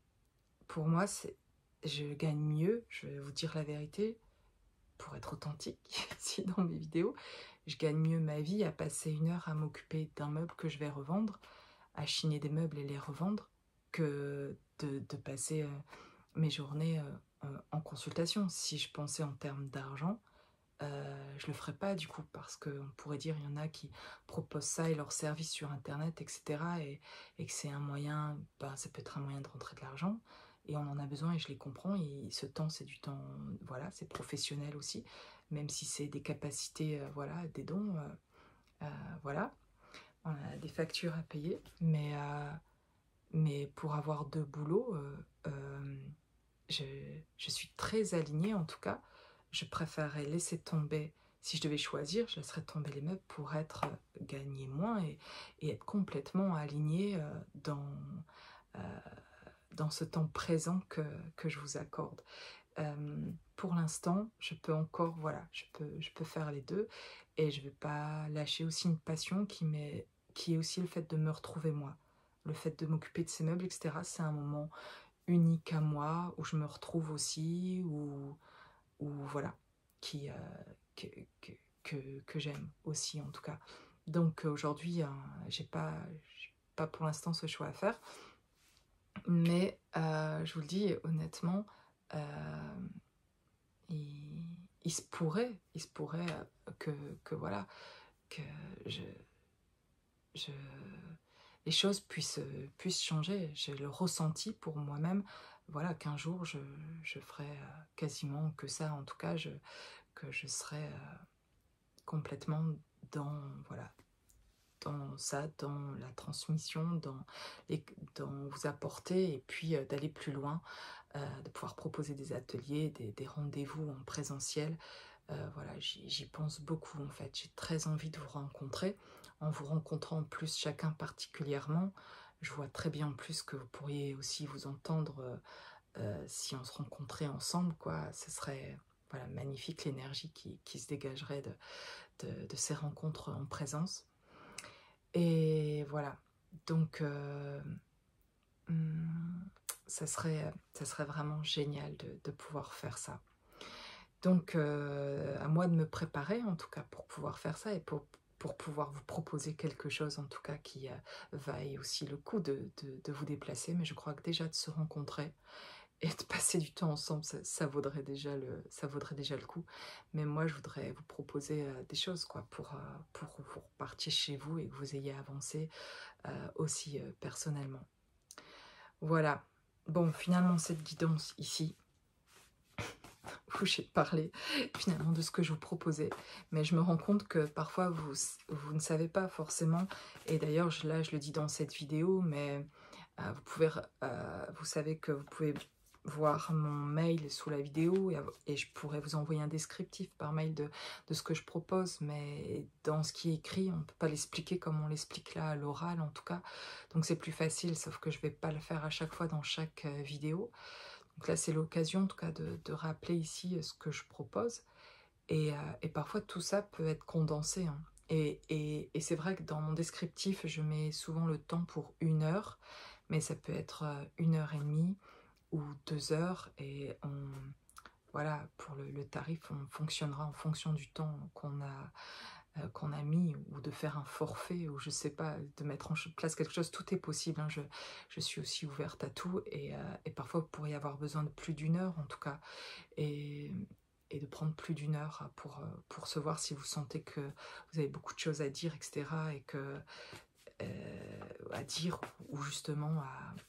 pour moi je gagne mieux, je vais vous dire la vérité, pour être authentique ici dans mes vidéos, je gagne mieux ma vie à passer 1 heure à m'occuper d'un meuble que je vais revendre, à chiner des meubles et les revendre, que de passer mes journées en consultation. Si je pensais en termes d'argent, je le ferais pas du coup, parce qu'on pourrait dire il y en a qui proposent ça et leurs services sur internet, etc. Et que c'est un moyen, ben, ça peut être un moyen de rentrer de l'argent, et on en a besoin et je les comprends. Et ce temps, c'est du temps, voilà, c'est professionnel aussi, même si c'est des capacités, voilà, des dons, voilà, on a des factures à payer, mais pour avoir 2 boulots, je, je suis très alignée en tout cas. Je préférerais laisser tomber, si je devais choisir, je laisserais tomber les meubles pour être gagner moins et être complètement alignée euh, dans ce temps présent que je vous accorde. Pour l'instant, je peux encore, voilà, je peux faire les deux, et je ne vais pas lâcher aussi une passion qui est aussi le fait de me retrouver moi. Le fait de m'occuper de ces meubles, etc., c'est un moment unique à moi, où je me retrouve aussi, où voilà, qui, que, que, que j'aime aussi en tout cas. Donc aujourd'hui, j'ai pas pour l'instant ce choix à faire, mais je vous le dis honnêtement, il se pourrait que voilà, que je, je, les choses puissent changer. J'ai le ressenti pour moi-même, voilà, qu'un jour je ferai quasiment que ça, en tout cas, que je serai complètement dans, voilà, dans ça, dans la transmission, dans vous apporter, et puis d'aller plus loin, de pouvoir proposer des ateliers, des rendez-vous en présentiel. Voilà, j'y pense beaucoup en fait. J'ai très envie de vous rencontrer. En vous rencontrant en plus chacun particulièrement, je vois très bien en plus que vous pourriez aussi vous entendre si on se rencontrait ensemble, quoi. Ce serait, voilà, magnifique l'énergie qui se dégagerait de ces rencontres en présence. Et voilà, donc ça serait vraiment génial de pouvoir faire ça. Donc à moi de me préparer en tout cas pour pouvoir faire ça, et pour pouvoir vous proposer quelque chose en tout cas qui vaille aussi le coup de vous déplacer. Mais je crois que déjà de se rencontrer et de passer du temps ensemble, ça vaudrait déjà le coup. Mais moi, je voudrais vous proposer des choses, quoi, pour vous repartiez chez vous et que vous ayez avancé aussi personnellement. Voilà. Bon, finalement, cette guidance ici, où j'ai parlé finalement de ce que je vous proposais, mais je me rends compte que parfois vous ne savez pas forcément, et d'ailleurs là je le dis dans cette vidéo, mais vous savez que vous pouvez voir mon mail sous la vidéo, et je pourrais vous envoyer un descriptif par mail de ce que je propose, mais dans ce qui est écrit, on ne peut pas l'expliquer comme on l'explique là à l'oral en tout cas, donc c'est plus facile, sauf que je ne vais pas le faire à chaque fois dans chaque vidéo. Donc là c'est l'occasion en tout cas de rappeler ici ce que je propose, et parfois tout ça peut être condensé, hein. Et c'est vrai que dans mon descriptif, je mets souvent le temps pour 1 heure, mais ça peut être 1 heure et demie ou 2 heures, et voilà, pour le tarif, on fonctionnera en fonction du temps qu'on a mis, ou de faire un forfait, ou je sais pas, de mettre en place quelque chose. Tout est possible, hein. Je suis aussi ouverte à tout, et parfois vous pourriez avoir besoin de plus d'1 heure en tout cas, et de prendre plus d'1 heure pour se voir, si vous sentez que vous avez beaucoup de choses à dire, etc., et que à dire, ou justement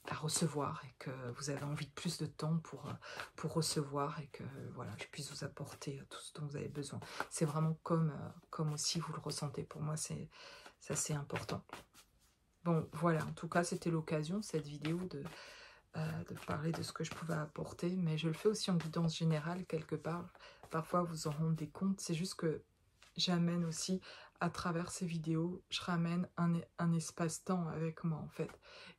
à recevoir, et que vous avez envie de plus de temps pour recevoir, et que voilà, je puisse vous apporter tout ce dont vous avez besoin. C'est vraiment comme aussi vous le ressentez. Pour moi, ça c'est important. Bon, voilà, en tout cas, c'était l'occasion, cette vidéo, de parler de ce que je pouvais apporter, mais je le fais aussi en guidance générale quelque part. Parfois, vous en rendez compte, c'est juste que j'amène aussi, à travers ces vidéos, je ramène un espace-temps avec moi en fait.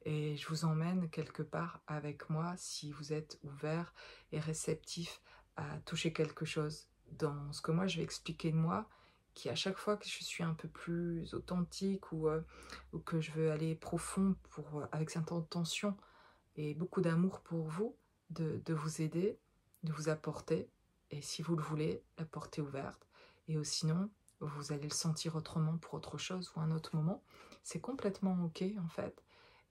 Et je vous emmène quelque part avec moi si vous êtes ouvert et réceptif à toucher quelque chose dans ce que moi je vais expliquer de moi, qui à chaque fois que je suis un peu plus authentique ou que je veux aller profond avec cette intention et beaucoup d'amour pour vous, de vous aider, de vous apporter, et si vous le voulez, la porte est ouverte. Et sinon, vous allez le sentir autrement pour autre chose ou un autre moment. C'est complètement OK en fait.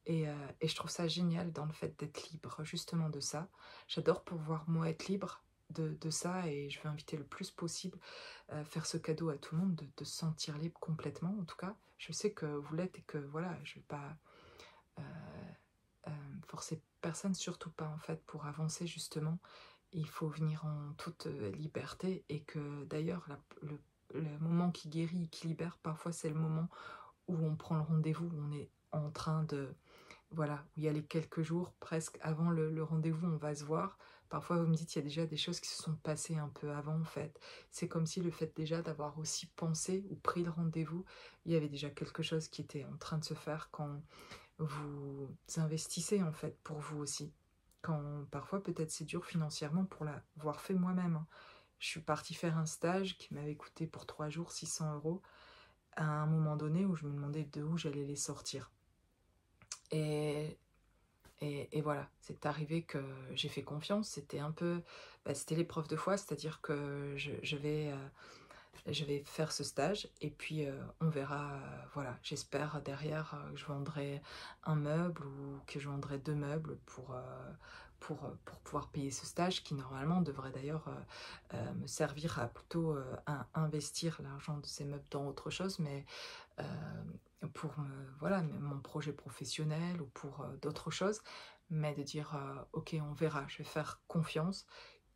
Et je trouve ça génial dans le fait d'être libre justement de ça. J'adore pouvoir moi être libre de ça et je veux inviter le plus possible faire ce cadeau à tout le monde de se sentir libre complètement. En tout cas, je sais que vous l'êtes et que voilà, je ne vais pas euh, forcer personne, surtout pas en fait, pour avancer justement. Il faut venir en toute liberté et que d'ailleurs le moment qui guérit, qui libère, parfois c'est le moment où on prend le rendez-vous, où on est en train de, voilà, où il y a les quelques jours presque avant le rendez-vous, on va se voir. Parfois vous me dites il y a déjà des choses qui se sont passées un peu avant en fait. C'est comme si le fait déjà d'avoir aussi pensé ou pris le rendez-vous, il y avait déjà quelque chose qui était en train de se faire quand vous investissez en fait pour vous aussi. Quand parfois peut-être c'est dur financièrement pour l'avoir fait moi-même, hein. Je suis partie faire un stage qui m'avait coûté pour 3 jours 600 € à un moment donné où je me demandais de où j'allais les sortir. Et, et voilà, c'est arrivé que j'ai fait confiance. C'était un peu, c'était l'épreuve de foi, c'est-à-dire que je vais faire ce stage et puis on verra, voilà, j'espère derrière que je vendrai un meuble ou que je vendrai 2 meubles pour pouvoir payer ce stage qui normalement devrait d'ailleurs me servir à plutôt à investir l'argent de ces meubles dans autre chose, mais pour voilà, mon projet professionnel ou pour d'autres choses, mais de dire ok, on verra, je vais faire confiance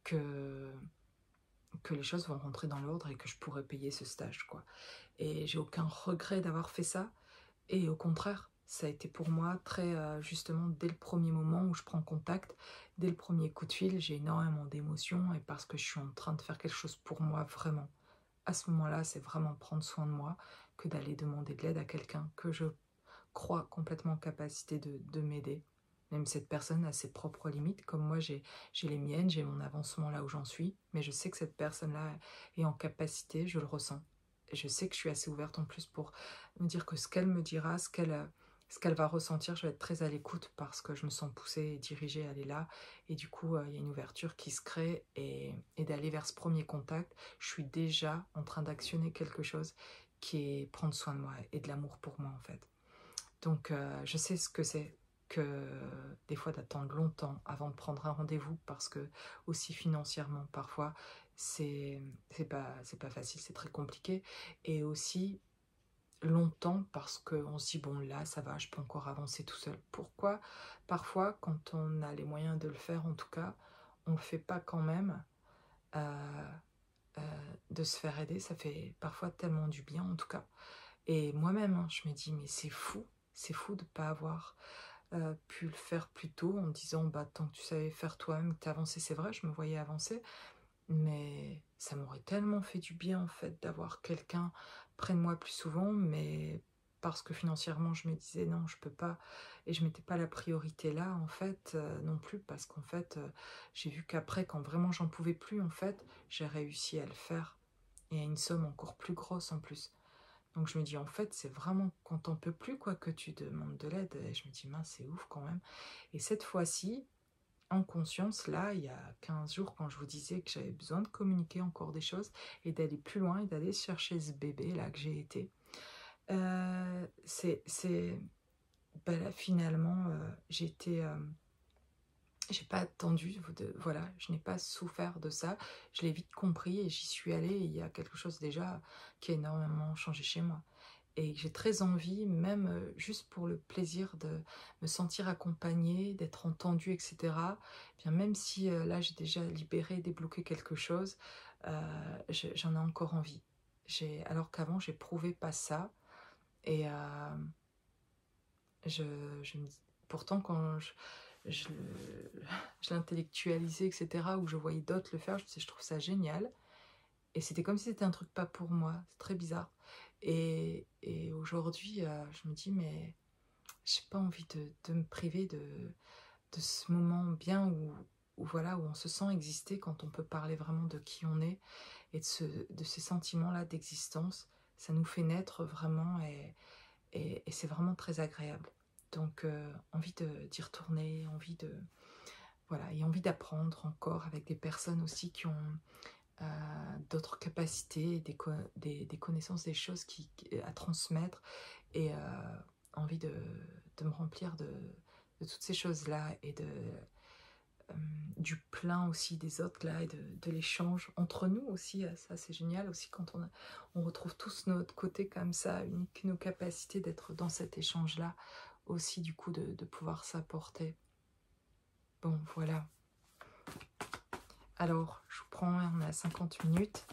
que les choses vont rentrer dans l'ordre et que je pourrai payer ce stage, quoi. Et j'ai aucun regret d'avoir fait ça. Et au contraire, ça a été pour moi très, justement, dès le premier moment où je prends contact, dès le premier coup de fil, j'ai énormément d'émotions et parce que je suis en train de faire quelque chose pour moi vraiment. À ce moment-là, c'est vraiment prendre soin de moi que d'aller demander de l'aide à quelqu'un que je crois complètement en capacité de m'aider. Même cette personne a ses propres limites, comme moi j'ai les miennes, j'ai mon avancement là où j'en suis, mais je sais que cette personne-là est en capacité, je le ressens. Et je sais que je suis assez ouverte en plus pour me dire que ce qu'elle me dira, ce qu'elle va ressentir, je vais être très à l'écoute parce que je me sens poussée et dirigée à aller là. Et du coup, il y a une ouverture qui se crée et d'aller vers ce premier contact, je suis déjà en train d'actionner quelque chose qui est prendre soin de moi et de l'amour pour moi en fait. Donc, je sais ce que c'est que des fois d'attendre longtemps avant de prendre un rendez-vous parce que aussi financièrement parfois c'est pas facile, c'est très compliqué et aussi longtemps parce qu'on se dit bon là ça va, je peux encore avancer tout seul. Pourquoi parfois quand on a les moyens de le faire en tout cas, on le fait pas quand même euh, de se faire aider, ça fait parfois tellement du bien en tout cas. Et moi-même, hein, je me dis, mais c'est fou de ne pas avoir pu le faire plus tôt en me disant, bah, tant que tu savais faire toi-même, que tu avancé, c'est vrai, je me voyais avancer, mais ça m'aurait tellement fait du bien, en fait, d'avoir quelqu'un près de moi plus souvent, mais parce que financièrement, je me disais, non, je peux pas, et je mettais pas la priorité là, en fait, non plus, parce qu'en fait, j'ai vu qu'après, quand vraiment j'en pouvais plus, en fait, j'ai réussi à le faire, et à une somme encore plus grosse en plus. Donc je me dis, en fait, c'est vraiment quand t'en peux plus, quoi, que tu demandes de l'aide. Et je me dis, mince, c'est ouf quand même. Et cette fois-ci, en conscience, là, il y a 15 jours, quand je vous disais que j'avais besoin de communiquer encore des choses et d'aller plus loin et d'aller chercher ce bébé, là, que j'ai été, c'est... Ben là, finalement, j'ai pas attendu, voilà, je n'ai pas souffert de ça. Je l'ai vite compris et j'y suis allée. Et il y a quelque chose déjà qui a énormément changé chez moi. Et j'ai très envie, même juste pour le plaisir de me sentir accompagnée, d'être entendue, etc. Bien, même si là j'ai déjà libéré, débloqué quelque chose, j'en ai encore envie. Alors qu'avant j'éprouvais pas ça. Et je me dis, pourtant quand je je l'intellectualisais, etc., ou je voyais d'autres le faire, je trouve ça génial. Et c'était comme si c'était un truc pas pour moi, c'est très bizarre. Et aujourd'hui, je me dis, mais j'ai pas envie de me priver de ce moment bien où, voilà, où on se sent exister quand on peut parler vraiment de qui on est et de ces sentiments-là d'existence. Ça nous fait naître vraiment et c'est vraiment très agréable. Donc, envie d'y retourner, envie de, voilà, et envie d'apprendre encore avec des personnes aussi qui ont d'autres capacités, des connaissances, des choses à transmettre et envie de me remplir de toutes ces choses-là et du plein aussi des autres là et de l'échange entre nous aussi. Ça c'est génial aussi quand on retrouve tous notre côté comme ça, unique, nos capacités d'être dans cet échange-là aussi, du coup de pouvoir s'apporter. Bon voilà. Alors je vous prends, on a 50 minutes.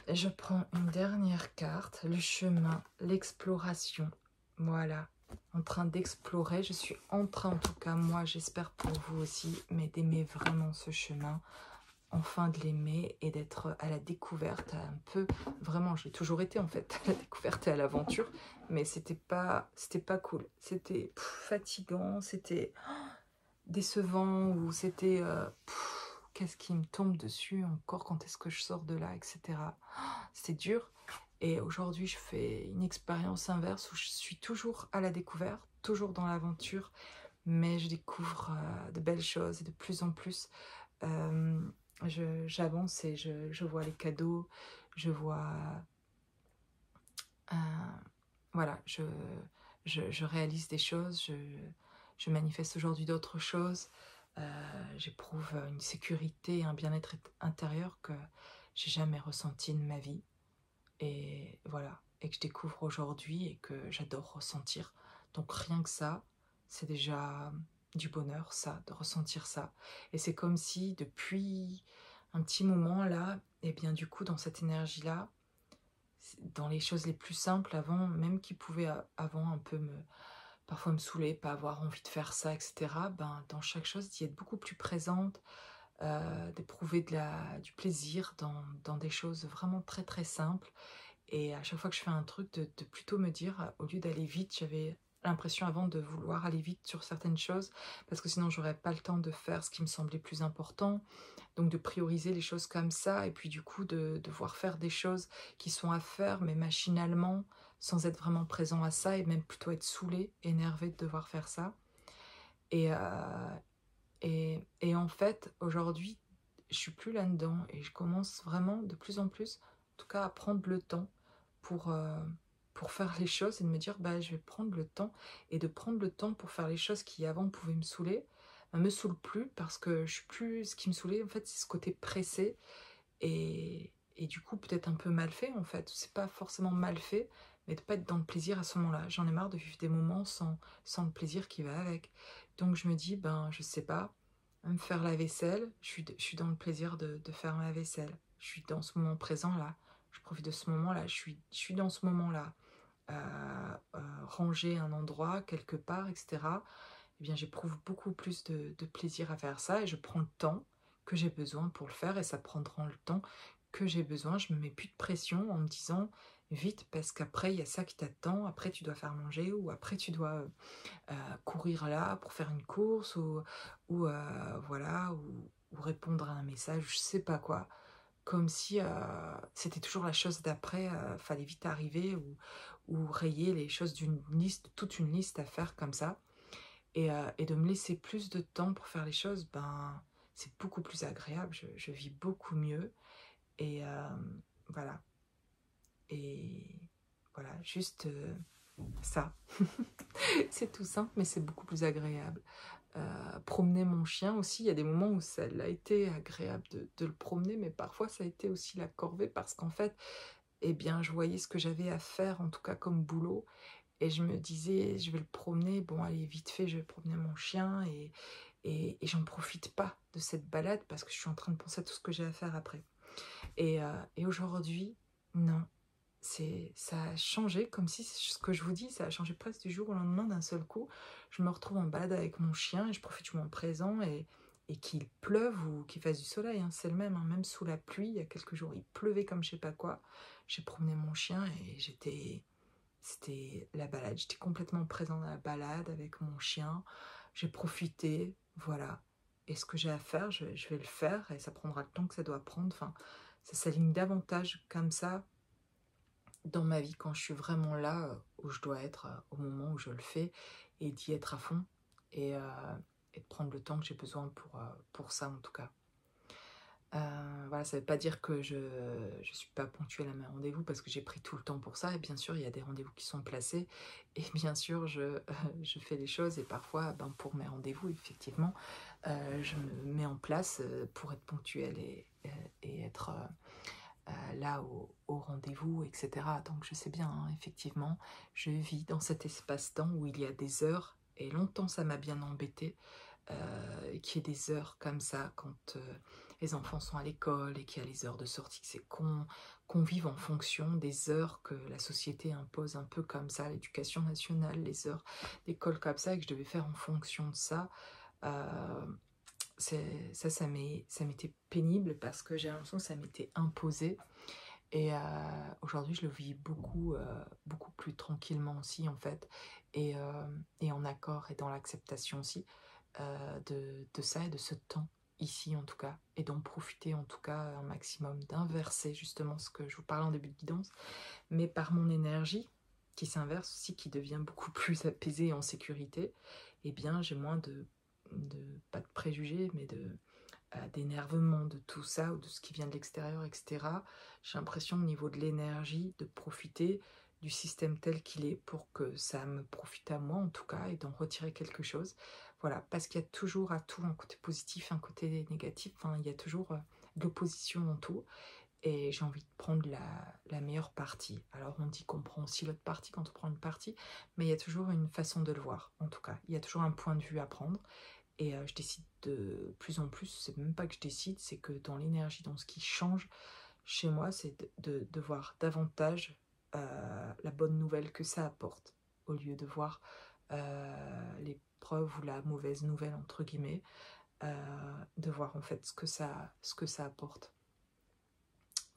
Je prends une dernière carte, le chemin, l'exploration. Voilà, en train d'explorer. Je suis en train, en tout cas, moi, j'espère pour vous aussi, mais d'aimer vraiment ce chemin. Enfin de l'aimer et d'être à la découverte, un peu, vraiment, j'ai toujours été en fait à la découverte et à l'aventure, mais c'était pas cool. C'était fatigant, c'était décevant, ou c'était qu'est-ce qui me tombe dessus encore, quand est-ce que je sors de là, etc. C'est dur. Et aujourd'hui, je fais une expérience inverse où je suis toujours à la découverte, toujours dans l'aventure, mais je découvre de belles choses et de plus en plus. Euh, J'avance et je vois les cadeaux, je vois... euh, voilà, je réalise des choses, je manifeste aujourd'hui d'autres choses. J'éprouve une sécurité et un bien-être intérieur que j'ai jamais ressenti de ma vie. Et voilà, et que je découvre aujourd'hui et que j'adore ressentir. Donc rien que ça, c'est déjà du bonheur, ça, de ressentir ça. Et c'est comme si depuis un petit moment là, et bien du coup dans cette énergie-là, dans les choses les plus simples avant, même qui pouvaient avant un peu parfois me saouler, pas avoir envie de faire ça, etc. Ben, dans chaque chose, d'y être beaucoup plus présente, d'éprouver du plaisir dans des choses vraiment très très simples. Et à chaque fois que je fais un truc, de plutôt me dire, au lieu d'aller vite, j'avais l'impression avant de vouloir aller vite sur certaines choses, parce que sinon j'aurais pas le temps de faire ce qui me semblait plus important. Donc de prioriser les choses comme ça, et puis du coup de devoir faire des choses qui sont à faire, mais machinalement, sans être vraiment présent à ça, et même plutôt être saoulé, énervé de devoir faire ça. Et, et en fait, aujourd'hui, je suis plus là-dedans, et je commence vraiment de plus en plus, en tout cas, à prendre le temps pour, euh, pour faire les choses, et de me dire, bah, je vais prendre le temps, et de prendre le temps pour faire les choses qui avant pouvaient me saouler, me saoulent plus, parce que je suis plus... Ce qui me saoulait, en fait, c'est ce côté pressé, et du coup, peut-être un peu mal fait, en fait. C'est pas forcément mal fait, mais de pas être dans le plaisir à ce moment-là. J'en ai marre de vivre des moments sans le plaisir qui va avec. Donc je me dis, ben, je sais pas, me faire la vaisselle, je suis dans le plaisir de faire ma vaisselle. Je suis dans ce moment présent-là. Je profite de ce moment-là. Je suis dans ce moment-là. Ranger un endroit, quelque part, etc. Eh bien, j'éprouve beaucoup plus de plaisir à faire ça, et je prends le temps que j'ai besoin pour le faire, et ça prendra le temps que j'ai besoin. Je me mets plus de pression en me disant vite, parce qu'après il y a ça qui t'attend, après tu dois faire manger, ou après tu dois courir là pour faire une course, ou voilà, ou répondre à un message, je sais pas quoi. Comme si c'était toujours la chose d'après, fallait vite arriver, ou rayer les choses d'une liste, toute une liste à faire comme ça. Et de me laisser plus de temps pour faire les choses, ben, c'est beaucoup plus agréable, je vis beaucoup mieux. Et voilà. Et voilà, juste ça. C'est tout simple, mais c'est beaucoup plus agréable. Promener mon chien aussi, il y a des moments où ça a été agréable de le promener, mais parfois ça a été aussi la corvée, parce qu'en fait, eh bien, je voyais ce que j'avais à faire, en tout cas comme boulot, et je me disais, je vais le promener, bon allez, vite fait, je vais promener mon chien, et j'en profite pas de cette balade, parce que je suis en train de penser à tout ce que j'ai à faire après. Et aujourd'hui, non, ça a changé, comme si ce que je vous dis, ça a changé presque du jour au lendemain d'un seul coup. Je me retrouve en balade avec mon chien et je profite du moment présent et qu'il pleuve ou qu'il fasse du soleil, hein, c'est le même, hein, même sous la pluie, il y a quelques jours, il pleuvait comme je sais pas quoi. J'ai promené mon chien et c'était la balade. J'étais complètement présent dans la balade avec mon chien. J'ai profité, voilà. Et ce que j'ai à faire, je vais le faire et ça prendra le temps que ça doit prendre. Enfin, ça s'aligne davantage comme ça dans ma vie quand je suis vraiment là où je dois être au moment où je le fais et d'y être à fond et, euh, et de prendre le temps que j'ai besoin pour ça en tout cas. Voilà, ça ne veut pas dire que je ne suis pas ponctuelle à mes rendez-vous parce que j'ai pris tout le temps pour ça et bien sûr il y a des rendez-vous qui sont placés et bien sûr je fais les choses et parfois ben, pour mes rendez-vous effectivement je me mets en place pour être ponctuelle et être là au rendez-vous, etc. Donc je sais bien, hein, effectivement, je vis dans cet espace-temps où il y a des heures, et longtemps ça m'a bien embêté, qu'il y ait des heures comme ça quand les enfants sont à l'école et qu'il y a les heures de sortie, c'est qu'on vive en fonction des heures que la société impose un peu comme ça, l'éducation nationale, les heures d'école comme ça, et que je devais faire en fonction de ça. Euh, ça m'était pénible parce que j'ai l'impression que ça m'était imposé. Et aujourd'hui, je le vis beaucoup plus tranquillement aussi, en fait, et en accord et dans l'acceptation aussi de ça et de ce temps ici, en tout cas, et d'en profiter, en tout cas, un maximum, d'inverser justement ce que je vous parlais en début de guidance, mais par mon énergie qui s'inverse aussi, qui devient beaucoup plus apaisée et en sécurité, eh bien, j'ai moins pas de préjugés, mais d'énervement, de tout ça, ou de ce qui vient de l'extérieur, etc. J'ai l'impression au niveau de l'énergie de profiter du système tel qu'il est pour que ça me profite à moi en tout cas et d'en retirer quelque chose. Voilà, parce qu'il y a toujours à tout un côté positif, un côté négatif, enfin, il y a toujours de l'opposition en tout et j'ai envie de prendre la meilleure partie. Alors on dit qu'on prend aussi l'autre partie quand on prend une partie, mais il y a toujours une façon de le voir en tout cas. Il y a toujours un point de vue à prendre et je décide de plus en plus, c'est même pas que je décide, c'est que dans l'énergie, dans ce qui change chez moi, c'est de voir davantage la bonne nouvelle que ça apporte, au lieu de voir l'épreuve ou la mauvaise nouvelle, entre guillemets, de voir en fait ce que ça apporte.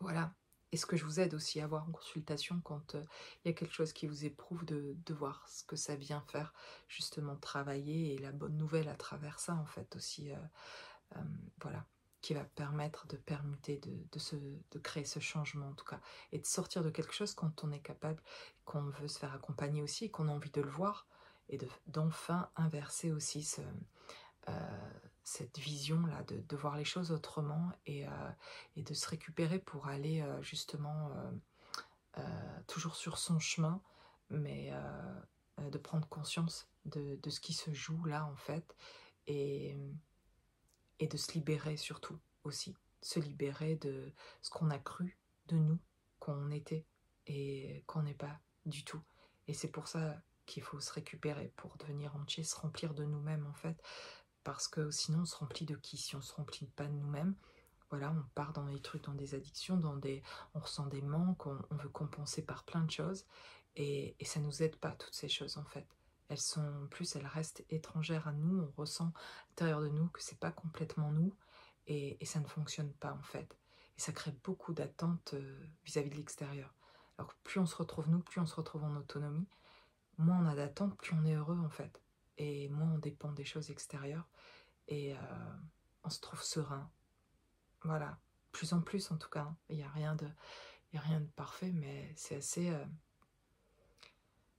Voilà. Et ce que je vous aide aussi à voir en consultation quand il y a quelque chose qui vous éprouve, de voir ce que ça vient faire, justement travailler et la bonne nouvelle à travers ça en fait aussi, euh, voilà, qui va permettre de permuter, de créer ce changement en tout cas, et de sortir de quelque chose quand on est capable, qu'on veut se faire accompagner aussi, et qu'on a envie de le voir, et d'enfin inverser aussi cette vision-là, de voir les choses autrement et de se récupérer pour aller justement toujours sur son chemin, mais de prendre conscience de ce qui se joue là en fait, et, et de se libérer surtout aussi, se libérer de ce qu'on a cru de nous, qu'on était et qu'on n'est pas du tout. Et c'est pour ça qu'il faut se récupérer pour devenir entier, se remplir de nous-mêmes en fait, parce que sinon on se remplit de qui? Si on se remplit pas de nous-mêmes, voilà, on part dans des trucs, dans des addictions, on ressent des manques, on veut compenser par plein de choses, et ça nous aide pas toutes ces choses en fait. Elles sont, en plus, elles restent étrangères à nous, on ressent à l'intérieur de nous que c'est pas complètement nous, et ça ne fonctionne pas en fait. Et ça crée beaucoup d'attentes vis-à-vis de l'extérieur. Alors plus on se retrouve nous, plus on se retrouve en autonomie, moins on a d'attentes, plus on est heureux en fait. Et moins on dépend des choses extérieures, et on se trouve serein. Voilà, plus en plus en tout cas, hein. Il n'y a rien de parfait, mais c'est assez...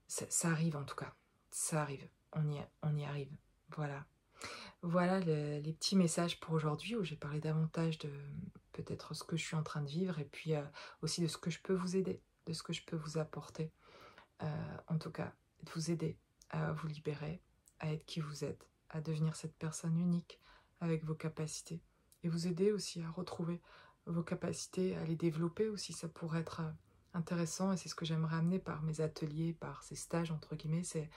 ça arrive en tout cas, ça arrive, on y arrive. Voilà, voilà les petits messages pour aujourd'hui où j'ai parlé davantage de peut-être ce que je suis en train de vivre et puis aussi de ce que je peux vous aider, de ce que je peux vous apporter. En tout cas, de vous aider à vous libérer, à être qui vous êtes, à devenir cette personne unique avec vos capacités. Et vous aider aussi à retrouver vos capacités, à les développer aussi. Ça pourrait être intéressant, et c'est ce que j'aimerais amener par mes ateliers, par ces stages, entre guillemets, c'est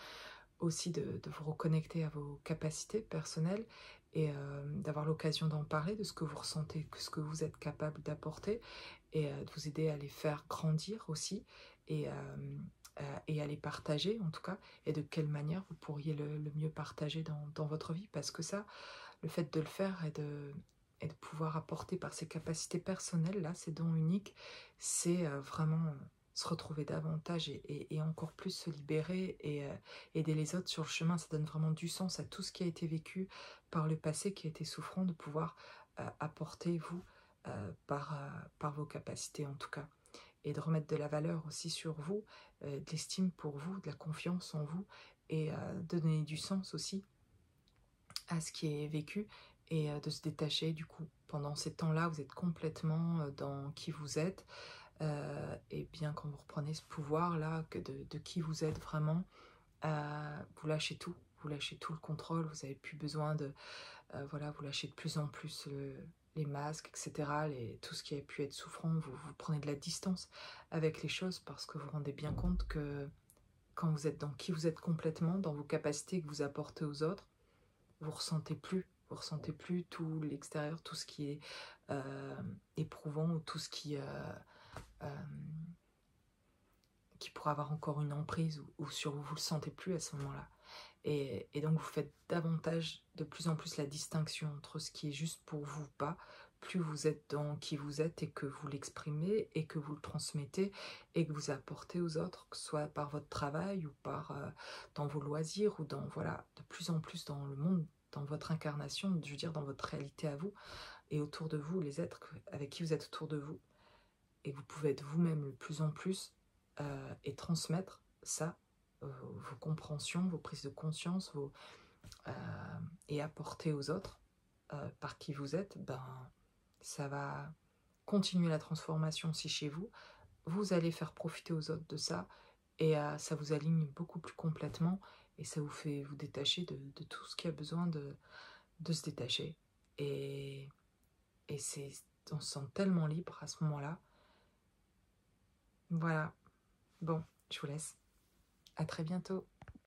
aussi de vous reconnecter à vos capacités personnelles et d'avoir l'occasion d'en parler, de ce que vous ressentez, de ce que vous êtes capable d'apporter, et de vous aider à les faire grandir aussi et à les partager en tout cas, et de quelle manière vous pourriez le mieux partager dans votre vie. Parce que ça, le fait de le faire et de pouvoir apporter par ses capacités personnelles, là, ces dons uniques, c'est vraiment se retrouver davantage et encore plus se libérer et aider les autres sur le chemin. Ça donne vraiment du sens à tout ce qui a été vécu par le passé, qui a été souffrant, de pouvoir apporter, vous, par vos capacités en tout cas. Et de remettre de la valeur aussi sur vous, de l'estime pour vous, de la confiance en vous, et de donner du sens aussi à ce qui est vécu, et de se détacher du coup. Pendant ces temps-là, vous êtes complètement dans qui vous êtes, et bien quand vous reprenez ce pouvoir-là de qui vous êtes vraiment, vous lâchez tout. Vous lâchez tout le contrôle, vous n'avez plus besoin de... voilà, vous lâchez de plus en plus les masques, etc. Tout ce qui a pu être souffrant, vous prenez de la distance avec les choses, parce que vous vous rendez bien compte que quand vous êtes dans qui vous êtes complètement, dans vos capacités que vous apportez aux autres, vous ressentez plus tout l'extérieur, tout ce qui est éprouvant, ou tout ce euh, qui pourrait avoir encore une emprise ou sur vous, vous le sentez plus à ce moment-là. Et donc vous faites davantage, de plus en plus, la distinction entre ce qui est juste pour vous ou pas. Plus vous êtes dans qui vous êtes et que vous l'exprimez et que vous le transmettez et que vous apportez aux autres, que ce soit par votre travail ou dans vos loisirs, ou voilà, de plus en plus dans le monde, dans votre incarnation, je veux dire dans votre réalité à vous et autour de vous, les êtres avec qui vous êtes autour de vous, et que vous pouvez être vous-même de plus en plus, et transmettre ça, vos compréhensions, vos prises de conscience, et apporter aux autres, par qui vous êtes, ben, ça va continuer la transformation aussi chez vous. Vous allez faire profiter aux autres de ça, et ça vous aligne beaucoup plus complètement, et ça vous fait vous détacher de tout ce qui a besoin de se détacher. Et, on se sent tellement libre à ce moment-là. Voilà. Bon, je vous laisse. À très bientôt.